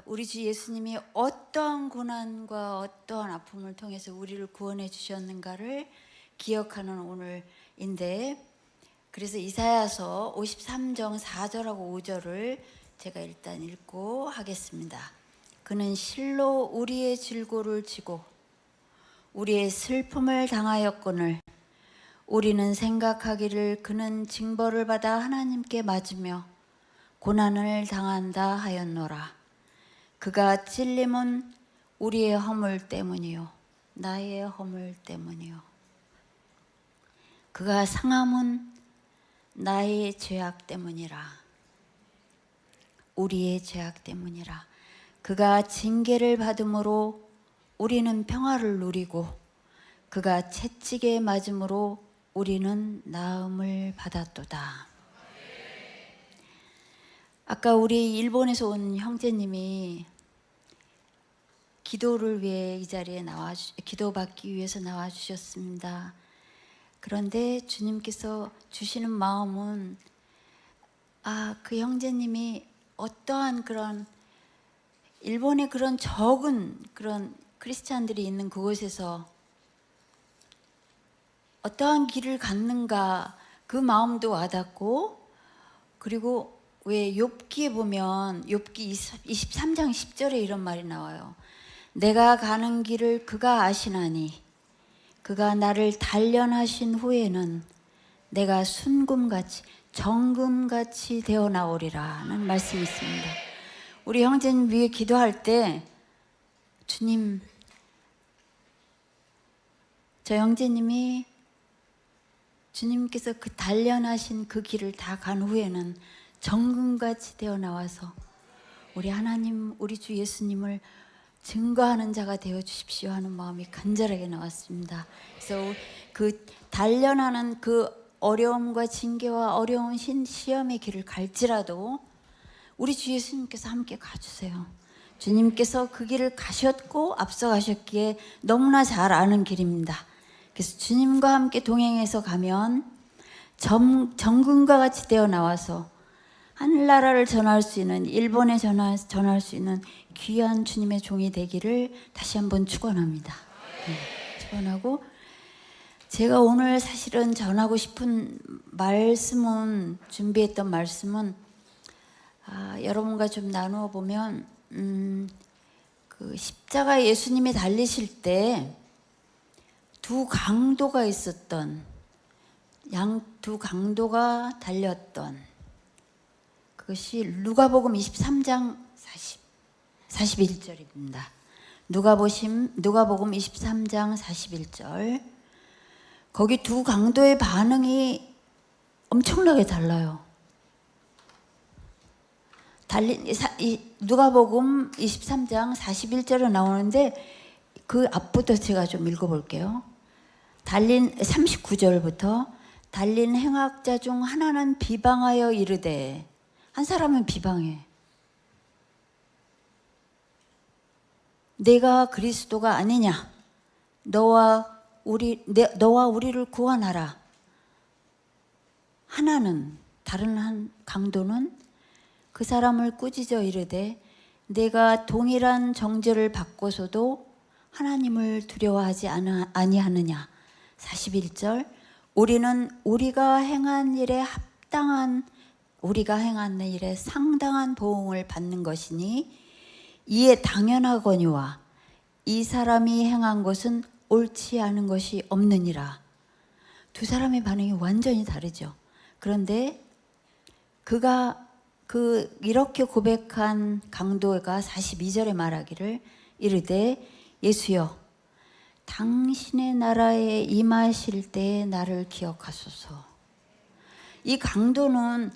우리 주 예수님이 어떠한 고난과 어떠한 아픔을 통해서 우리를 구원해 주셨는가를 기억하는 오늘인데, 그래서 이사야서 53장 4절하고 5절을 제가 일단 읽고 하겠습니다. 그는 실로 우리의 질고를 지고 우리의 슬픔을 당하였거늘 우리는 생각하기를 그는 징벌을 받아 하나님께 맞으며 고난을 당한다 하였노라. 그가 찔림은 우리의 허물 때문이요 나의 허물 때문이요 그가 상함은 나의 죄악 때문이라. 우리의 죄악 때문이라. 그가 징계를 받음으로 우리는 평화를 누리고 그가 채찍에 맞음으로 우리는 나음을 받았도다. 아까 우리 일본에서 온 형제님이 기도를 위해 이 자리에 기도받기 위해서 나와 주셨습니다. 그런데 주님께서 주시는 마음은 그 형제님이 어떠한 그런 일본의 그런 적은 그런 크리스찬들이 있는 그곳에서 어떠한 길을 갔는가 그 마음도 와닿고, 그리고 왜 욥기에 보면 욥기 23장 10절에 이런 말이 나와요. 내가 가는 길을 그가 아시나니 그가 나를 단련하신 후에는 내가 순금같이 정금같이 되어 나오리라는 말씀이 있습니다. 우리 형제님 위해 기도할 때 주님, 저 형제님이 주님께서 그 단련하신 그 길을 다 간 후에는 정금같이 되어 나와서 우리 하나님, 우리 주 예수님을 증거하는 자가 되어 주십시오 하는 마음이 간절하게 나왔습니다. 그래서 그 단련하는 그 어려움과 징계와 어려운 시험의 길을 갈지라도 우리 주 예수님께서 함께 가주세요. 주님께서 그 길을 가셨고 앞서가셨기에 너무나 잘 아는 길입니다. 그래서 주님과 함께 동행해서 가면 정금과 같이 되어 나와서 하늘나라를 전할 수 있는, 일본에 전할 수 있는 귀한 주님의 종이 되기를 다시 한번 축원합니다. 축원하고, 제가 오늘 사실은 전하고 싶은 말씀은, 준비했던 말씀은 여러분과 좀 나누어 보면 그 십자가 예수님이 달리실 때 두 강도가 있었던, 두 강도가 달렸던 그것이 누가복음 23장 41절입니다. 누가복음 23장 41절. 거기 두 강도의 반응이 엄청나게 달라요. 누가복음 23장 41절에 나오는데 그 앞부터 제가 좀 읽어볼게요. 39절부터 달린 행악자 중 하나는 비방하여 이르되, 한 사람은 비방해. 내가 그리스도가 아니냐? 너와 우리를 구원하라. 다른 한 강도는 그 사람을 꾸짖어 이르되, 내가 동일한 정죄를 받고서도 하나님을 두려워하지 아니하느냐? 41절. 우리는 우리가 행한 일에 상당한 보응을 받는 것이니 이에 당연하거니와 이 사람이 행한 것은 옳지 않은 것이 없느니라. 두 사람의 반응이 완전히 다르죠. 그런데 그가 이렇게 고백한 강도가 42절에 말하기를 이르되, 예수여, 당신의 나라에 임하실 때에 나를 기억하소서. 이 강도는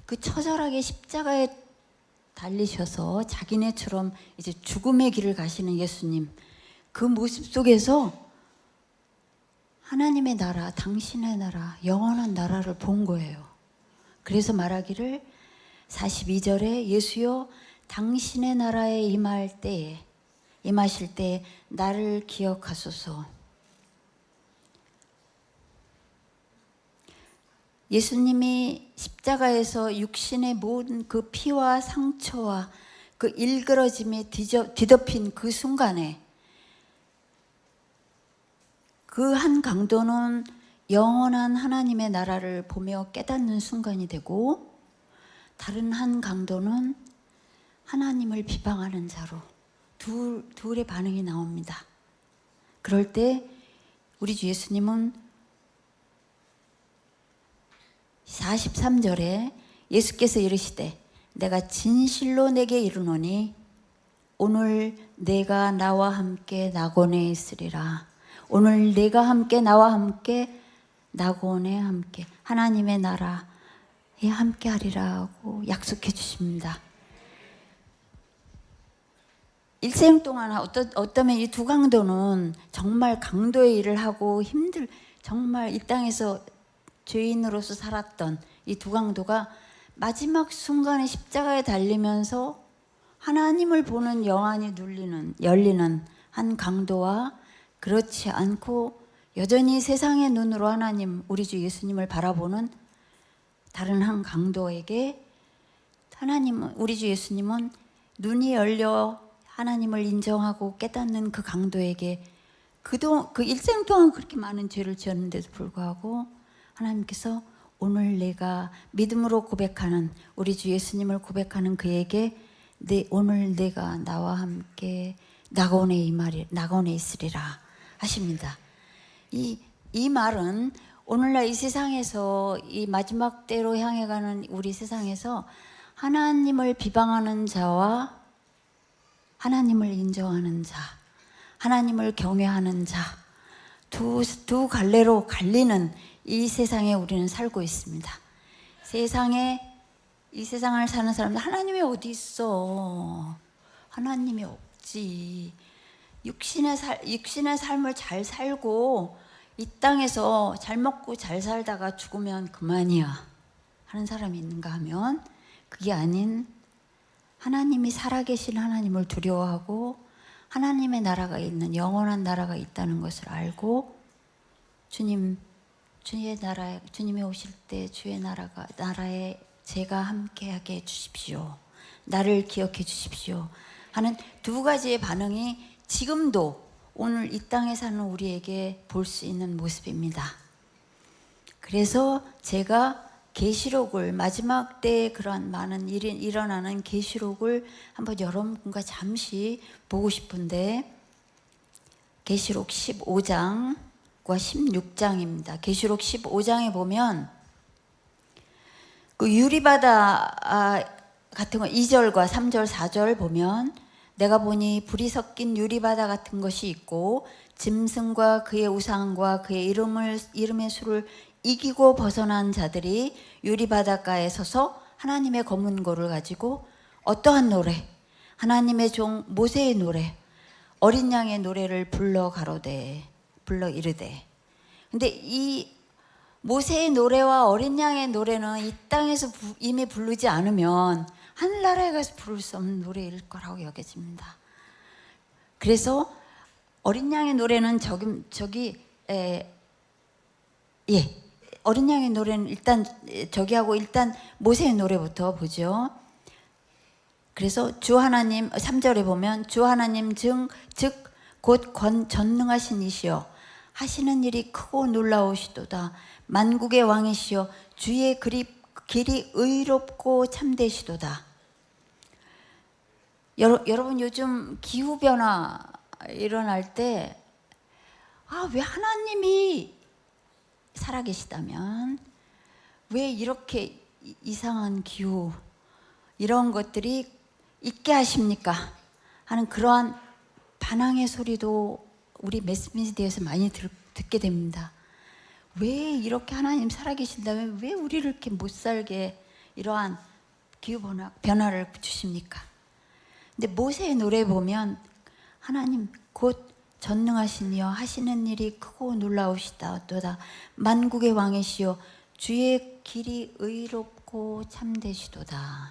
그 처절하게 십자가에 달리셔서 자기네처럼 이제 죽음의 길을 가시는 예수님, 그 모습 속에서 하나님의 나라, 당신의 나라, 영원한 나라를 본 거예요. 그래서 말하기를 42절에 예수여, 당신의 나라에 임하실 때에 나를 기억하소서. 예수님이 십자가에서 육신의 모든 그 피와 상처와 그 일그러짐에 뒤덮인 그 순간에 그 한 강도는 영원한 하나님의 나라를 보며 깨닫는 순간이 되고, 다른 한 강도는 하나님을 비방하는 자로 둘의 반응이 나옵니다. 그럴 때 우리 주 예수님은 43절에 예수께서 이르시되, 내가 진실로 내게 이르노니 오늘 내가 나와 함께 낙원에 있으리라. 오늘 내가 함께 나와 함께 낙원에 함께 하나님의 나라에 함께 하리라고 약속해 주십니다. 일생 동안 어쩌면 이 두 강도는 정말 강도의 일을 하고 정말 이 땅에서 죄인으로서 살았던 이 두 강도가 마지막 순간에 십자가에 달리면서 하나님을 보는 영안이 열리는 한 강도와, 그렇지 않고 여전히 세상의 눈으로 하나님, 우리 주 예수님을 바라보는 다른 한 강도에게 우리 주 예수님은 눈이 열려 하나님을 인정하고 깨닫는 그 강도에게 그 일생 동안 그렇게 많은 죄를 지었는데도 불구하고 하나님께서 오늘 내가 믿음으로 고백하는, 우리 주 예수님을 고백하는 그에게 오늘 내가 나와 함께 낙원에 있으리라 하십니다. 이 말은 오늘날 이 세상에서 이 마지막 때로 향해 가는 우리 세상에서 하나님을 비방하는 자와 하나님을 인정하는 자, 하나님을 경외하는 자, 두 갈래로 갈리는 이 세상에 우리는 살고 있습니다. 이 세상을 사는 사람들, 하나님이 어디 있어? 하나님이 없지. 육신의 삶을 잘 살고 이 땅에서 잘 먹고 잘 살다가 죽으면 그만이야 하는 사람이 있는가 하면 그게 아닌, 하나님이 살아계신 하나님을 두려워하고 하나님의 나라가 있는 영원한 나라가 있다는 것을 알고 주님이 오실 때 주의 나라에 제가 함께하게 해주십시오, 나를 기억해 주십시오 하는 두 가지의 반응이 지금도 오늘 이 땅에 사는 우리에게 볼 수 있는 모습입니다. 그래서 제가 계시록을, 마지막 때에 그런 많은 일이 일어나는 계시록을 한번 여러분과 잠시 보고 싶은데, 계시록 15장과 16장입니다. 계시록 15장에 보면 그 유리바다 같은 거 2절과 3절, 4절 보면 내가 보니 불이 섞인 유리바다 같은 것이 있고 짐승과 그의 우상과 그의 이름의 수를 이기고 벗어난 자들이 유리바닷가에 서서 하나님의 검은고를 가지고 어떠한 노래, 하나님의 종 모세의 노래, 어린 양의 노래를 불러 이르되. 근데 이 모세의 노래와 어린 양의 노래는 이 땅에서 이미 부르지 않으면 하늘나라에 가서 부를 수 없는 노래일 거라고 여겨집니다. 그래서 어린 양의 노래는 어린 양의 노래는 일단 저기하고 일단 모세의 노래부터 보죠. 그래서 주 하나님, 3절에 보면 주 하나님 즉 곧 전능하신 이시여 하시는 일이 크고 놀라우시도다. 만국의 왕이시여 주의 길이 의롭고 참되시도다. 여러분 요즘 기후변화 일어날 때 왜 하나님이 살아계시다면 왜 이렇게 이상한 기후 이런 것들이 있게 하십니까? 하는 그러한 반항의 소리도 우리 매스미디어에서 많이 듣게 됩니다. 왜 이렇게 하나님 살아계신다면 왜 우리를 이렇게 못 살게 이러한 기후 변화를 주십니까? 근데 모세의 노래 보면 하나님 곧 전능하신 이여 하시는 일이 크고 놀라우시도다. 만국의 왕이시여 주의 길이 의롭고 참되시도다.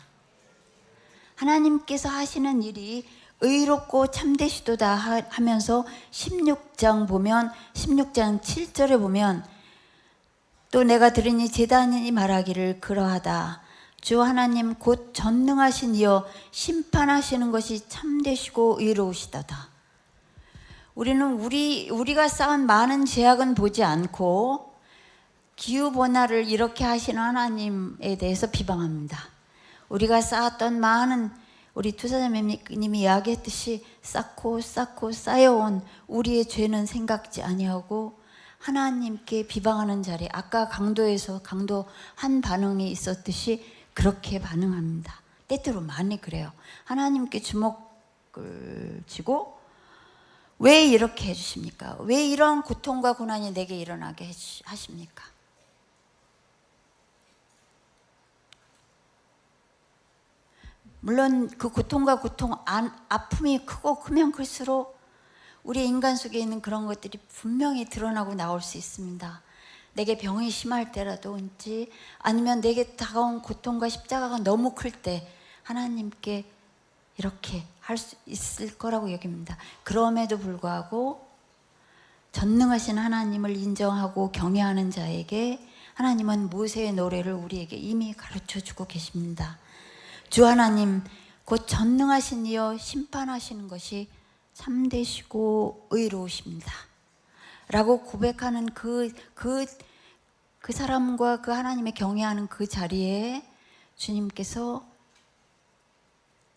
하나님께서 하시는 일이 의롭고 참되시도다 하면서 16장 보면 16장 7절에 보면 또 내가 들으니 제단이 말하기를 그러하다. 주 하나님 곧 전능하신 이여 심판하시는 것이 참되시고 의로우시도다. 우리는 우리가 쌓은 많은 제약은 보지 않고 기후변화를 이렇게 하시는 하나님에 대해서 비방합니다. 우리가 쌓았던 많은, 우리 투사자매님이 이야기했듯이 쌓고 쌓여온 우리의 죄는 생각지 아니하고 하나님께 비방하는 자리, 아까 강도에서 강도 한 반응이 있었듯이 그렇게 반응합니다. 때때로 많이 그래요. 하나님께 주먹을 쥐고 왜 이렇게 해주십니까? 왜 이런 고통과 고난이 내게 일어나게 하십니까? 물론 그 고통과 아픔이 크면 클수록 우리 인간 속에 있는 그런 것들이 분명히 드러나고 나올 수 있습니다. 내게 병이 심할 때라든지 아니면 내게 다가온 고통과 십자가가 너무 클 때 하나님께 이렇게 할 수 있을 거라고 여깁니다. 그럼에도 불구하고 전능하신 하나님을 인정하고 경외하는 자에게 하나님은 모세의 노래를 우리에게 이미 가르쳐주고 계십니다. 주 하나님 곧 전능하신 이여 심판하시는 것이 참되시고 의로우십니다 라고 고백하는 그 사람과 그 하나님의 경외하는 그 자리에 주님께서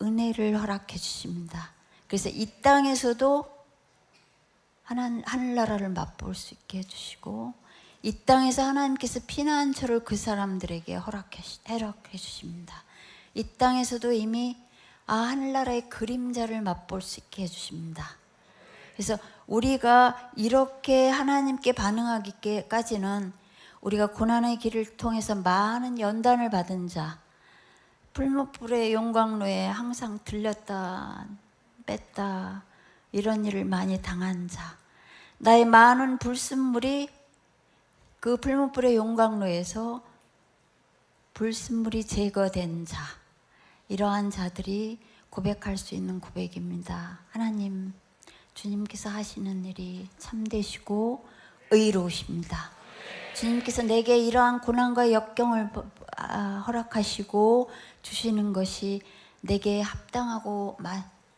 은혜를 허락해 주십니다. 그래서 이 땅에서도 하늘나라를 맛볼 수 있게 해주시고 이 땅에서 하나님께서 피난처를 그 사람들에게 허락해 주십니다. 이 땅에서도 이미 하늘나라의 그림자를 맛볼 수 있게 해주십니다. 그래서 우리가 이렇게 하나님께 반응하기까지는 우리가 고난의 길을 통해서 많은 연단을 받은 자, 풀무불의 용광로에 항상 들렸다 뺐다 이런 일을 많이 당한 자, 나의 많은 불순물이 그 풀무불의 용광로에서 불순물이 제거된 자, 이러한 자들이 고백할 수 있는 고백입니다. 하나님, 주님께서 하시는 일이 참되시고 의로우십니다. 주님께서 내게 이러한 고난과 역경을 허락하시고 주시는 것이 내게 합당하고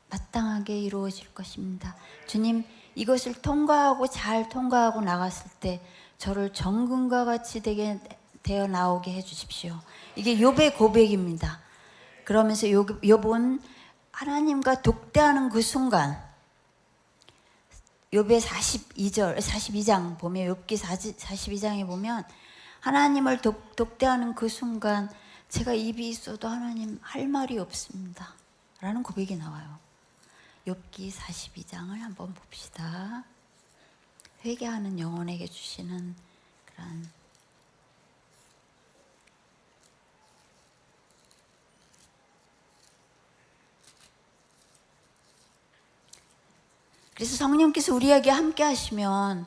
마땅하게 이루어질 것입니다. 주님, 이것을 통과하고 잘 통과하고 나갔을 때 저를 정금과 같이 되어 나오게 해주십시오. 이게 욥의 고백입니다. 그러면서 욥은 하나님과 독대하는 그 순간, 욥의 42장 보면, 욥기 42장에 보면 하나님을 독대하는 그 순간 제가 입이 있어도 하나님 할 말이 없습니다 라는 고백이 나와요. 욥기 42장을 한번 봅시다. 회개하는 영혼에게 주시는 그런 그래서 성령께서 우리에게 함께 하시면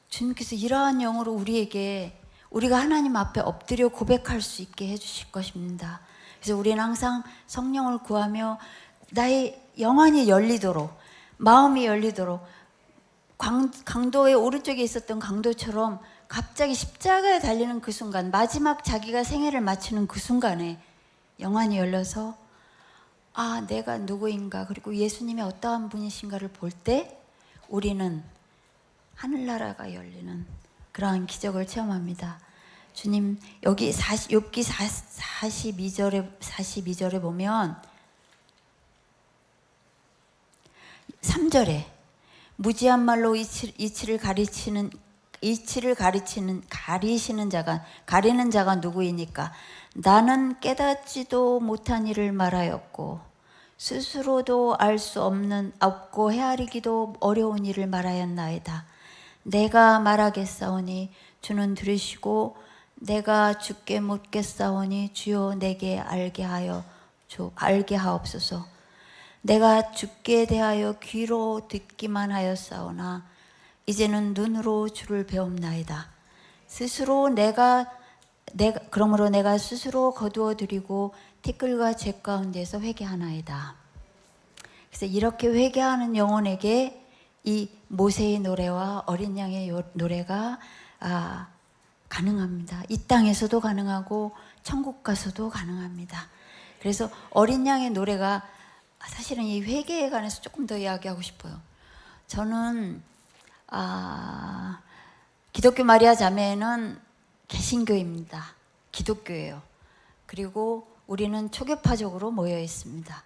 주님께서 이러한 영으로 우리가 하나님 앞에 엎드려 고백할 수 있게 해주실 것입니다. 그래서 우리는 항상 성령을 구하며 나의 영안이 열리도록, 마음이 열리도록, 강도의 오른쪽에 있었던 강도처럼 갑자기 십자가에 달리는 그 순간, 마지막 자기가 생애를 마치는 그 순간에 영안이 열려서 내가 누구인가, 그리고 예수님이 어떠한 분이신가를 볼 때 우리는 하늘나라가 열리는 그러한 기적을 체험합니다. 주님, 여기 욥기 42절에 보면 3절에 무지한 말로 이치를 가리는 자가 누구이니까 나는 깨닫지도 못한 일을 말하였고 스스로도 알 수 없고 헤아리기도 어려운 일을 말하였나이다. 내가 말하겠사오니 주는 들으시고 내가 주께 묻겠사오니 주여 내게 알게 하옵소서. 내가 주께 대하여 귀로 듣기만 하였사오나 이제는 눈으로 주를 배웁나이다. 그러므로 내가 스스로 거두어 드리고 티끌과 재 가운데서 회개하나이다. 그래서 이렇게 회개하는 영혼에게 이 모세의 노래와 어린 양의 노래가 가능합니다. 이 땅에서도 가능하고 천국 가서도 가능합니다. 그래서 어린 양의 노래가 사실은 이 회개에 관해서 조금 더 이야기하고 싶어요. 저는 기독교 마리아 자매는 개신교입니다. 기독교예요. 그리고 우리는 초교파적으로 모여 있습니다.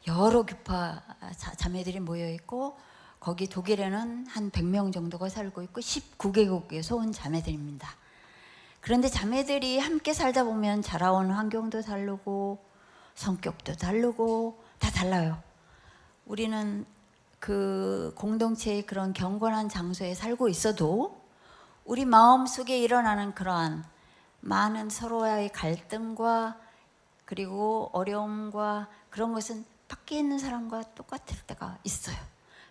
여러 교파 자매들이 모여 있고 거기 독일에는 한 100명 정도가 살고 있고 19개국에서 온 자매들입니다. 그런데 자매들이 함께 살다 보면 자라온 환경도 다르고 성격도 다르고 다 달라요. 우리는 그 공동체의 그런 경건한 장소에 살고 있어도 우리 마음속에 일어나는 그러한 많은 서로와의 갈등과 그리고 어려움과 그런 것은 밖에 있는 사람과 똑같을 때가 있어요.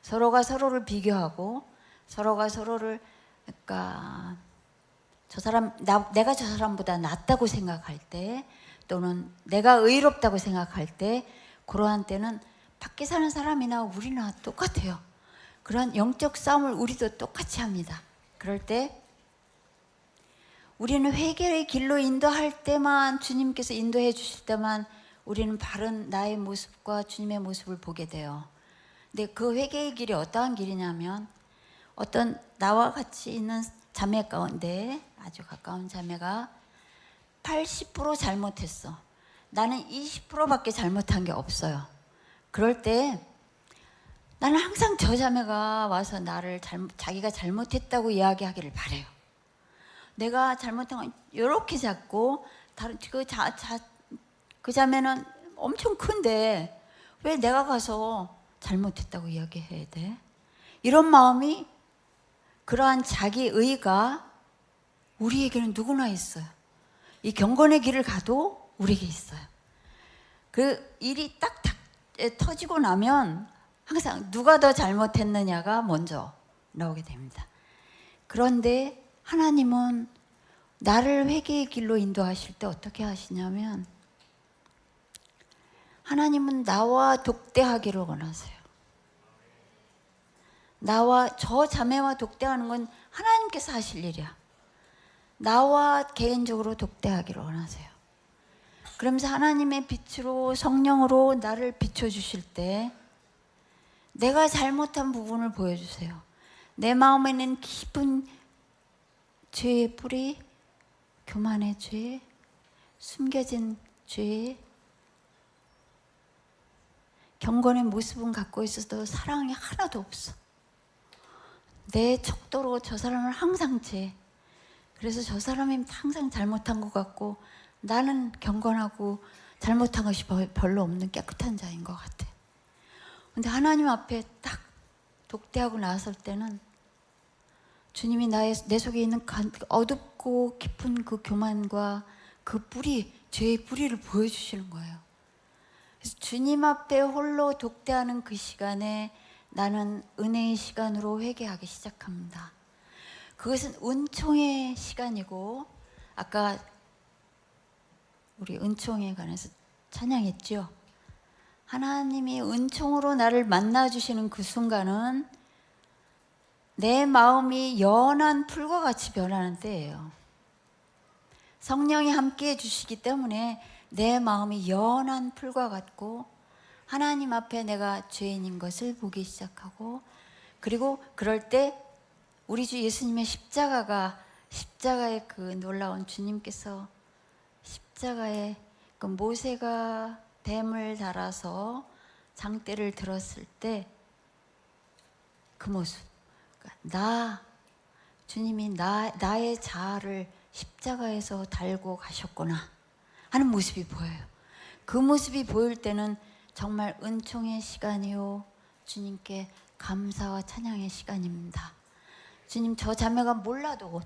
서로가 서로를 비교하고 서로가 서로를 그러니까 내가 저 사람보다 낫다고 생각할 때 또는 내가 의롭다고 생각할 때 그러한 때는 밖에 사는 사람이나 우리나 똑같아요. 그런 영적 싸움을 우리도 똑같이 합니다. 그럴 때 우리는 회개의 길로 인도할 때만 주님께서 인도해 주실 때만 우리는 바른 나의 모습과 주님의 모습을 보게 돼요. 근데 그 회개의 길이 어떠한 길이냐면 어떤 나와 같이 있는 자매 가운데 아주 가까운 자매가 80% 잘못했어. 나는 20%밖에 잘못한 게 없어요. 그럴 때 나는 항상 저 자매가 와서 나를 자기가 잘못했다고 이야기하기를 바래요. 내가 잘못한 건 이렇게 작고 다른 그 자매는 엄청 큰데 왜 내가 가서 잘못했다고 이야기해야 돼? 이런 마음이, 그러한 자기의가 우리에게는 누구나 있어요. 이 경건의 길을 가도 우리에게 있어요. 그 일이 딱 터지고 나면 항상 누가 더 잘못했느냐가 먼저 나오게 됩니다. 그런데 하나님은 나를 회개의 길로 인도하실 때 어떻게 하시냐면, 하나님은 나와 독대하기를 원하세요. 나와, 저 자매와 독대하는 건 하나님께서 하실 일이야. 나와 개인적으로 독대하기를 원하세요. 그러면서 하나님의 빛으로, 성령으로 나를 비춰주실 때 내가 잘못한 부분을 보여주세요. 내 마음에는 깊은 죄의 뿌리, 교만의 죄, 숨겨진 죄, 경건의 모습은 갖고 있어도 사랑이 하나도 없어. 내 척도로 저 사람을 항상 죄. 그래서 저 사람이 항상 잘못한 것 같고 나는 경건하고 잘못한 것이 별로 없는 깨끗한 자인 것 같아. 근데 하나님 앞에 딱 독대하고 나설 때는 주님이 내 속에 있는 어둡고 깊은 그 교만과 그 뿌리, 죄의 뿌리를 보여주시는 거예요. 그래서 주님 앞에 홀로 독대하는 그 시간에 나는 은혜의 시간으로 회개하기 시작합니다. 그것은 은총의 시간이고, 아까 우리 은총에 관해서 찬양했죠. 하나님이 은총으로 나를 만나주시는 그 순간은 내 마음이 연한 풀과 같이 변하는 때예요. 성령이 함께 해주시기 때문에 내 마음이 연한 풀과 같고 하나님 앞에 내가 죄인인 것을 보기 시작하고, 그리고 그럴 때 우리 주 예수님의 십자가의 그 놀라운 주님께서 십자가에 그 모세가 뱀을 달아서 장대를 들었을 때 그 모습, 주님이 나의 자아를 십자가에서 달고 가셨구나 하는 모습이 보여요. 그 모습이 보일 때는 정말 은총의 시간이요, 주님께 감사와 찬양의 시간입니다. 주님, 저 자매가 몰라도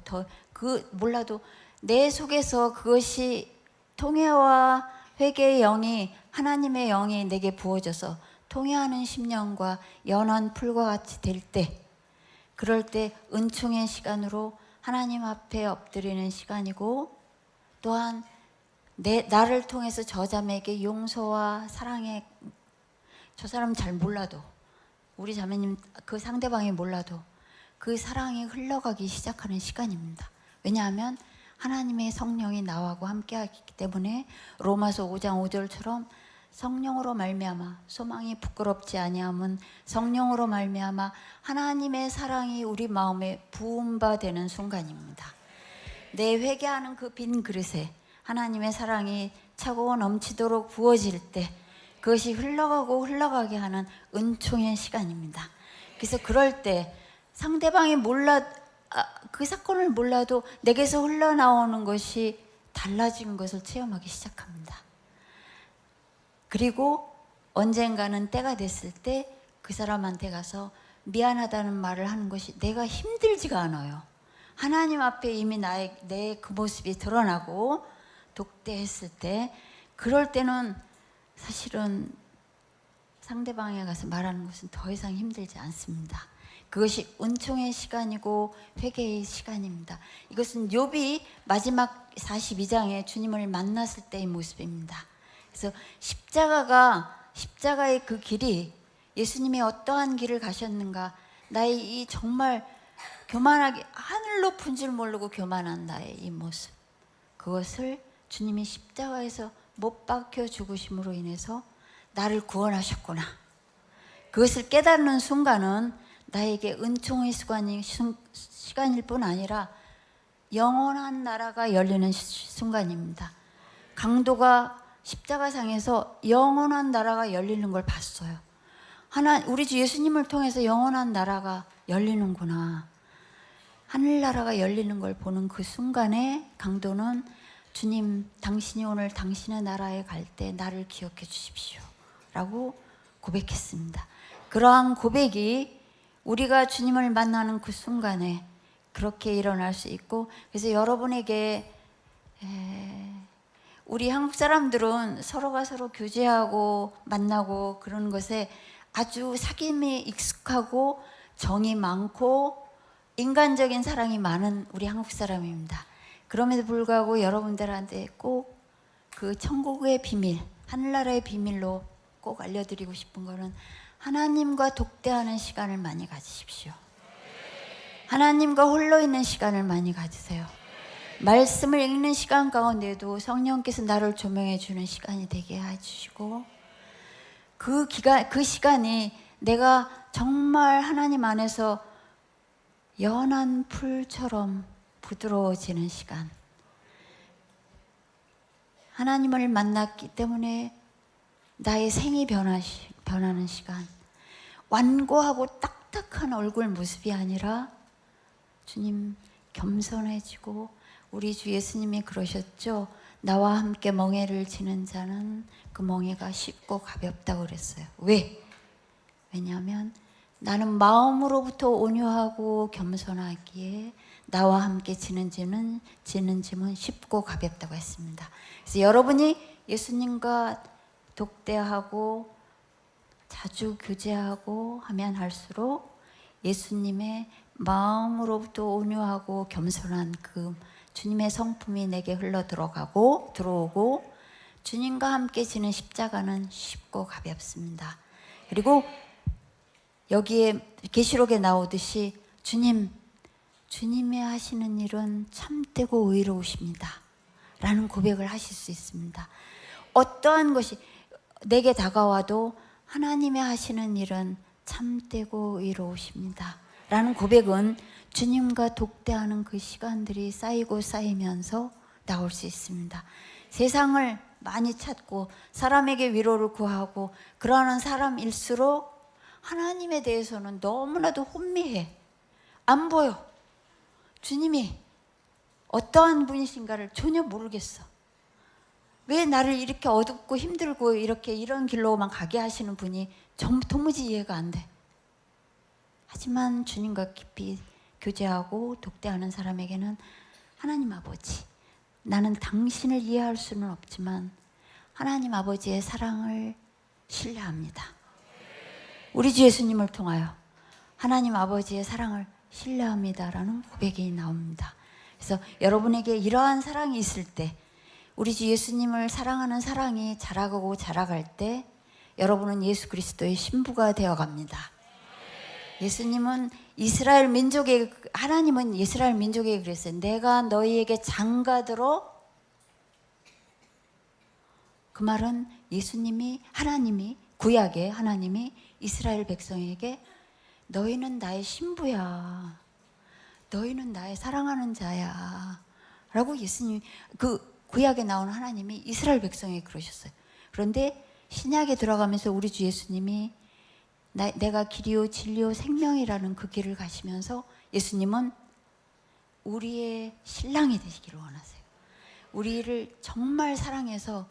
내 속에서 그것이 통회와 회개의 영이, 하나님의 영이 내게 부어져서 통회하는 심령과 연한 풀과 같이 될 때, 그럴 때 은총의 시간으로 하나님 앞에 엎드리는 시간이고, 또한 나를 통해서 저 자매에게 용서와 사랑의, 저 사람 잘 몰라도, 우리 자매님 그 상대방이 몰라도 그 사랑이 흘러가기 시작하는 시간입니다. 왜냐하면 하나님의 성령이 나하고 함께하기 때문에 로마서 5장 5절처럼 성령으로 말미암아 소망이 부끄럽지 아니함은 성령으로 말미암아 하나님의 사랑이 우리 마음에 부은 바 되는 순간입니다. 내 회개하는 그 빈 그릇에 하나님의 사랑이 차고 넘치도록 부어질 때 그것이 흘러가게 하는 은총의 시간입니다. 그래서 그럴 때 상대방이 그 사건을 몰라도 내게서 흘러나오는 것이 달라진 것을 체험하기 시작합니다. 그리고 언젠가는 때가 됐을 때 그 사람한테 가서 미안하다는 말을 하는 것이 내가 힘들지가 않아요. 하나님 앞에 이미 내 그 모습이 드러나고 독대했을 때, 그럴 때는 사실은 상대방에 가서 말하는 것은 더 이상 힘들지 않습니다. 그것이 은총의 시간이고 회개의 시간입니다. 이것은 욥이 마지막 42장에 주님을 만났을 때의 모습입니다. 그래서 십자가의 그 길이, 예수님이 어떠한 길을 가셨는가, 나의 이 정말 교만하게 하늘 높은 줄 모르고 교만한 나의 이 모습, 그것을 주님이 십자가에서 못 박혀 죽으심으로 인해서 나를 구원하셨구나, 그것을 깨닫는 순간은 나에게 은총의 시간일 뿐 아니라 영원한 나라가 열리는 순간입니다. 강도가 십자가상에서 영원한 나라가 열리는 걸 봤어요. 우리 주 예수님을 통해서 영원한 나라가 열리는구나. 하늘나라가 열리는 걸 보는 그 순간에 강도는 주님, 당신이 오늘 당신의 나라에 갈 때 나를 기억해 주십시오 라고 고백했습니다. 그러한 고백이 우리가 주님을 만나는 그 순간에 그렇게 일어날 수 있고, 그래서 여러분에게 우리 한국 사람들은 서로가 서로 교제하고 만나고 그러는 것에 아주 사귐이 익숙하고 정이 많고 인간적인 사랑이 많은 우리 한국 사람입니다. 그럼에도 불구하고 여러분들한테 꼭 그 천국의 비밀, 하늘나라의 비밀로 꼭 알려드리고 싶은 거는 하나님과 독대하는 시간을 많이 가지십시오. 하나님과 홀로 있는 시간을 많이 가지세요. 말씀을 읽는 시간 가운데도 성령께서 나를 조명해 주는 시간이 되게 해주시고, 그 시간이 내가 정말 하나님 안에서 연한 풀처럼 부드러워지는 시간, 하나님을 만났기 때문에 나의 생이 변하는 시간, 완고하고 딱딱한 얼굴 모습이 아니라 주님 겸손해지고, 우리 주 예수님이 그러셨죠. 나와 함께 멍에를 지는 자는 그 멍에가 쉽고 가볍다고 그랬어요. 왜? 왜냐하면 나는 마음으로부터 온유하고 겸손하기에 나와 함께 지는 짐은 쉽고 가볍다고 했습니다. 그래서 여러분이 예수님과 독대하고 자주 교제하고 하면 할수록 예수님의 마음으로부터 온유하고 겸손한 그 주님의 성품이 내게 흘러 들어오고 주님과 함께 지는 십자가는 쉽고 가볍습니다. 그리고 여기에 계시록에 나오듯이 주님이 하시는 일은 참되고 의로우십니다 라는 고백을 하실 수 있습니다. 어떠한 것이 내게 다가와도 하나님의 하시는 일은 참되고 의로우십니다 라는 고백은 주님과 독대하는 그 시간들이 쌓이고 쌓이면서 나올 수 있습니다. 세상을 많이 찾고 사람에게 위로를 구하고 그러는 사람일수록 하나님에 대해서는 너무나도 혼미해. 안 보여. 주님이 어떠한 분이신가를 전혀 모르겠어. 왜 나를 이렇게 어둡고 힘들고 이런 길로만 가게 하시는 분이 도무지 이해가 안 돼. 하지만 주님과 깊이 교제하고 독대하는 사람에게는 하나님 아버지, 나는 당신을 이해할 수는 없지만 하나님 아버지의 사랑을 신뢰합니다. 우리 주 예수님을 통하여 하나님 아버지의 사랑을 신뢰합니다라는 고백이 나옵니다. 그래서 여러분에게 이러한 사랑이 있을 때, 우리 주 예수님을 사랑하는 사랑이 자라고 자라갈 때 여러분은 예수 그리스도의 신부가 되어갑니다. 예수님은 하나님은 이스라엘 민족에게 그랬어요. 내가 너희에게 장가들어. 그 말은 하나님이 구약에 하나님이 이스라엘 백성에게 너희는 나의 신부야. 너희는 나의 사랑하는 자야. 라고 예수님이 그 구약에 나오는 하나님이 이스라엘 백성에게 그러셨어요. 그런데 신약에 들어가면서 우리 주 예수님이 내가 길이요 진리요 생명이라는 그 길을 가시면서 예수님은 우리의 신랑이 되시기를 원하세요. 우리를 정말 사랑해서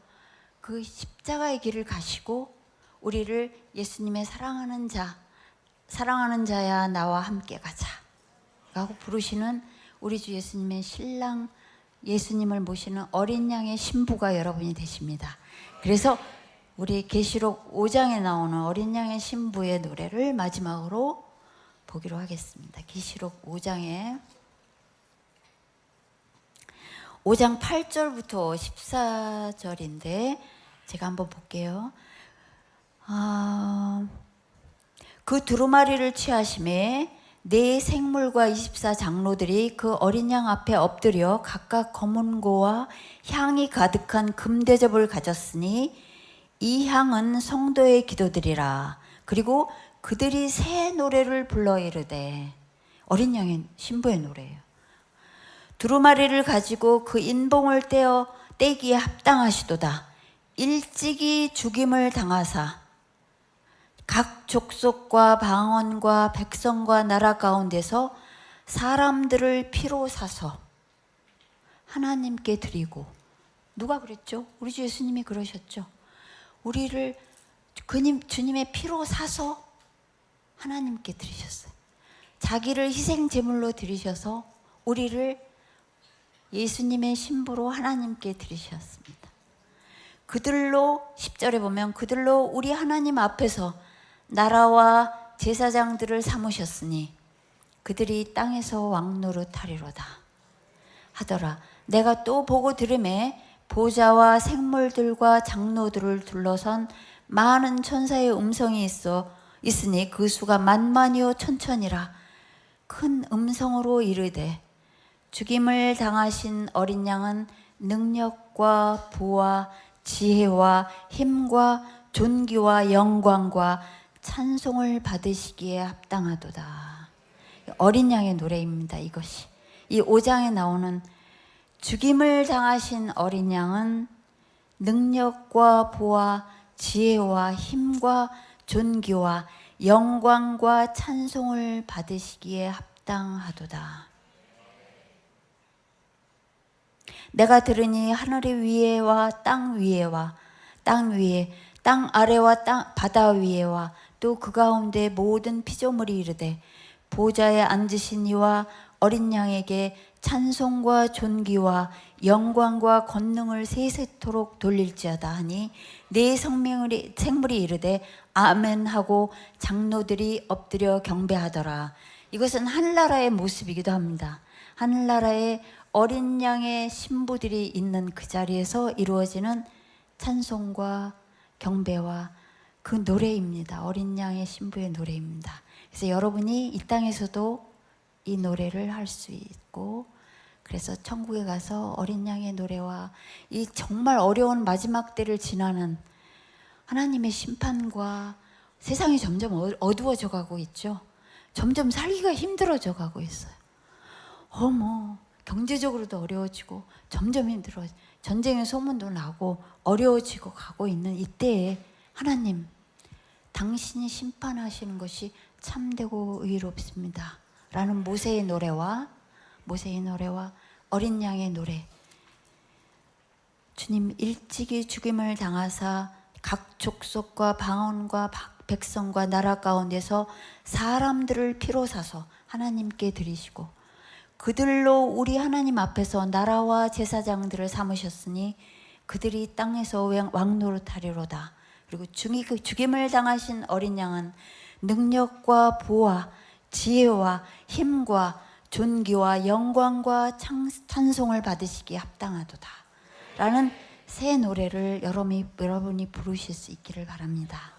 그 십자가의 길을 가시고 우리를 예수님의 사랑하는 자야 나와 함께 가자 라고 부르시는 우리 주 예수님의 신랑, 예수님을 모시는 어린 양의 신부가 여러분이 되십니다. 그래서 우리 계시록 5장에 나오는 어린 양의 신부의 노래를 마지막으로 보기로 하겠습니다. 계시록 5장 8절부터 14절인데 제가 한번 볼게요. 그 두루마리를 취하심에 네 생물과 24장로들이 그 어린 양 앞에 엎드려 각각 검은고와 향이 가득한 금대접을 가졌으니 이 향은 성도의 기도들이라. 그리고 그들이 새 노래를 불러 이르되, 어린 양의 신부의 노래예요. 두루마리를 가지고 그 인봉을 떼기에 합당하시도다. 일찍이 죽임을 당하사 각 족속과 방언과 백성과 나라 가운데서 사람들을 피로 사서 하나님께 드리고. 누가 그랬죠? 우리 주 예수님이 그러셨죠. 우리를 주님의 피로 사서 하나님께 드리셨어요. 자기를 희생 제물로 드리셔서 우리를 예수님의 신부로 하나님께 드리셨습니다. 그들로 10절에 보면 그들로 우리 하나님 앞에서 나라와 제사장들을 삼으셨으니 그들이 땅에서 왕노릇하리로다 하더라. 내가 또 보고 들음에 보좌와 생물들과 장로들을 둘러선 많은 천사의 음성이 있으니 그 수가 만만이요 천천이라. 큰 음성으로 이르되 죽임을 당하신 어린 양은 능력과 부와 지혜와 힘과 존귀와 영광과 찬송을 받으시기에 합당하도다. 어린 양의 노래입니다. 이것이 이 5장에 나오는 죽임을 당하신 어린 양은 능력과 부와 지혜와 힘과 존귀와 영광과 찬송을 받으시기에 합당하도다. 내가 들으니 하늘 위에와 땅 위에와 땅 위에 땅 아래와 바다 위에와 또 그 가운데 모든 피조물이 이르되 보좌에 앉으신 이와 어린 양에게 찬송과 존귀와 영광과 권능을 세세토록 돌릴지어다 하니 네 생물이 이르되 아멘 하고 장로들이 엎드려 경배하더라. 이것은 하늘나라의 모습이기도 합니다. 하늘나라의 어린 양의 신부들이 있는 그 자리에서 이루어지는 찬송과 경배와 그 노래입니다. 어린 양의 신부의 노래입니다. 그래서 여러분이 이 땅에서도 이 노래를 할 수 있고, 그래서 천국에 가서 어린 양의 노래와 이 정말 어려운 마지막 때를 지나는 하나님의 심판과 세상이 점점 어두워져 가고 있죠. 점점 살기가 힘들어져 가고 있어요. 경제적으로도 어려워지고 점점 힘들어져. 전쟁의 소문도 나고 어려워지고 가고 있는 이때에 하나님, 당신이 심판하시는 것이 참되고 의롭습니다 라는 모세의 노래와 어린 양의 노래, 주님 일찍이 죽임을 당하사 각 족속과 방언과 백성과 나라 가운데서 사람들을 피로 사서 하나님께 드리시고 그들로 우리 하나님 앞에서 나라와 제사장들을 삼으셨으니 그들이 땅에서 왕노릇하리로다. 그리고 죽임을 당하신 어린 양은 능력과 부와 지혜와 힘과 존귀와 영광과 찬송을 받으시기에 합당하도다 라는 새 노래를 여러분이 부르실 수 있기를 바랍니다.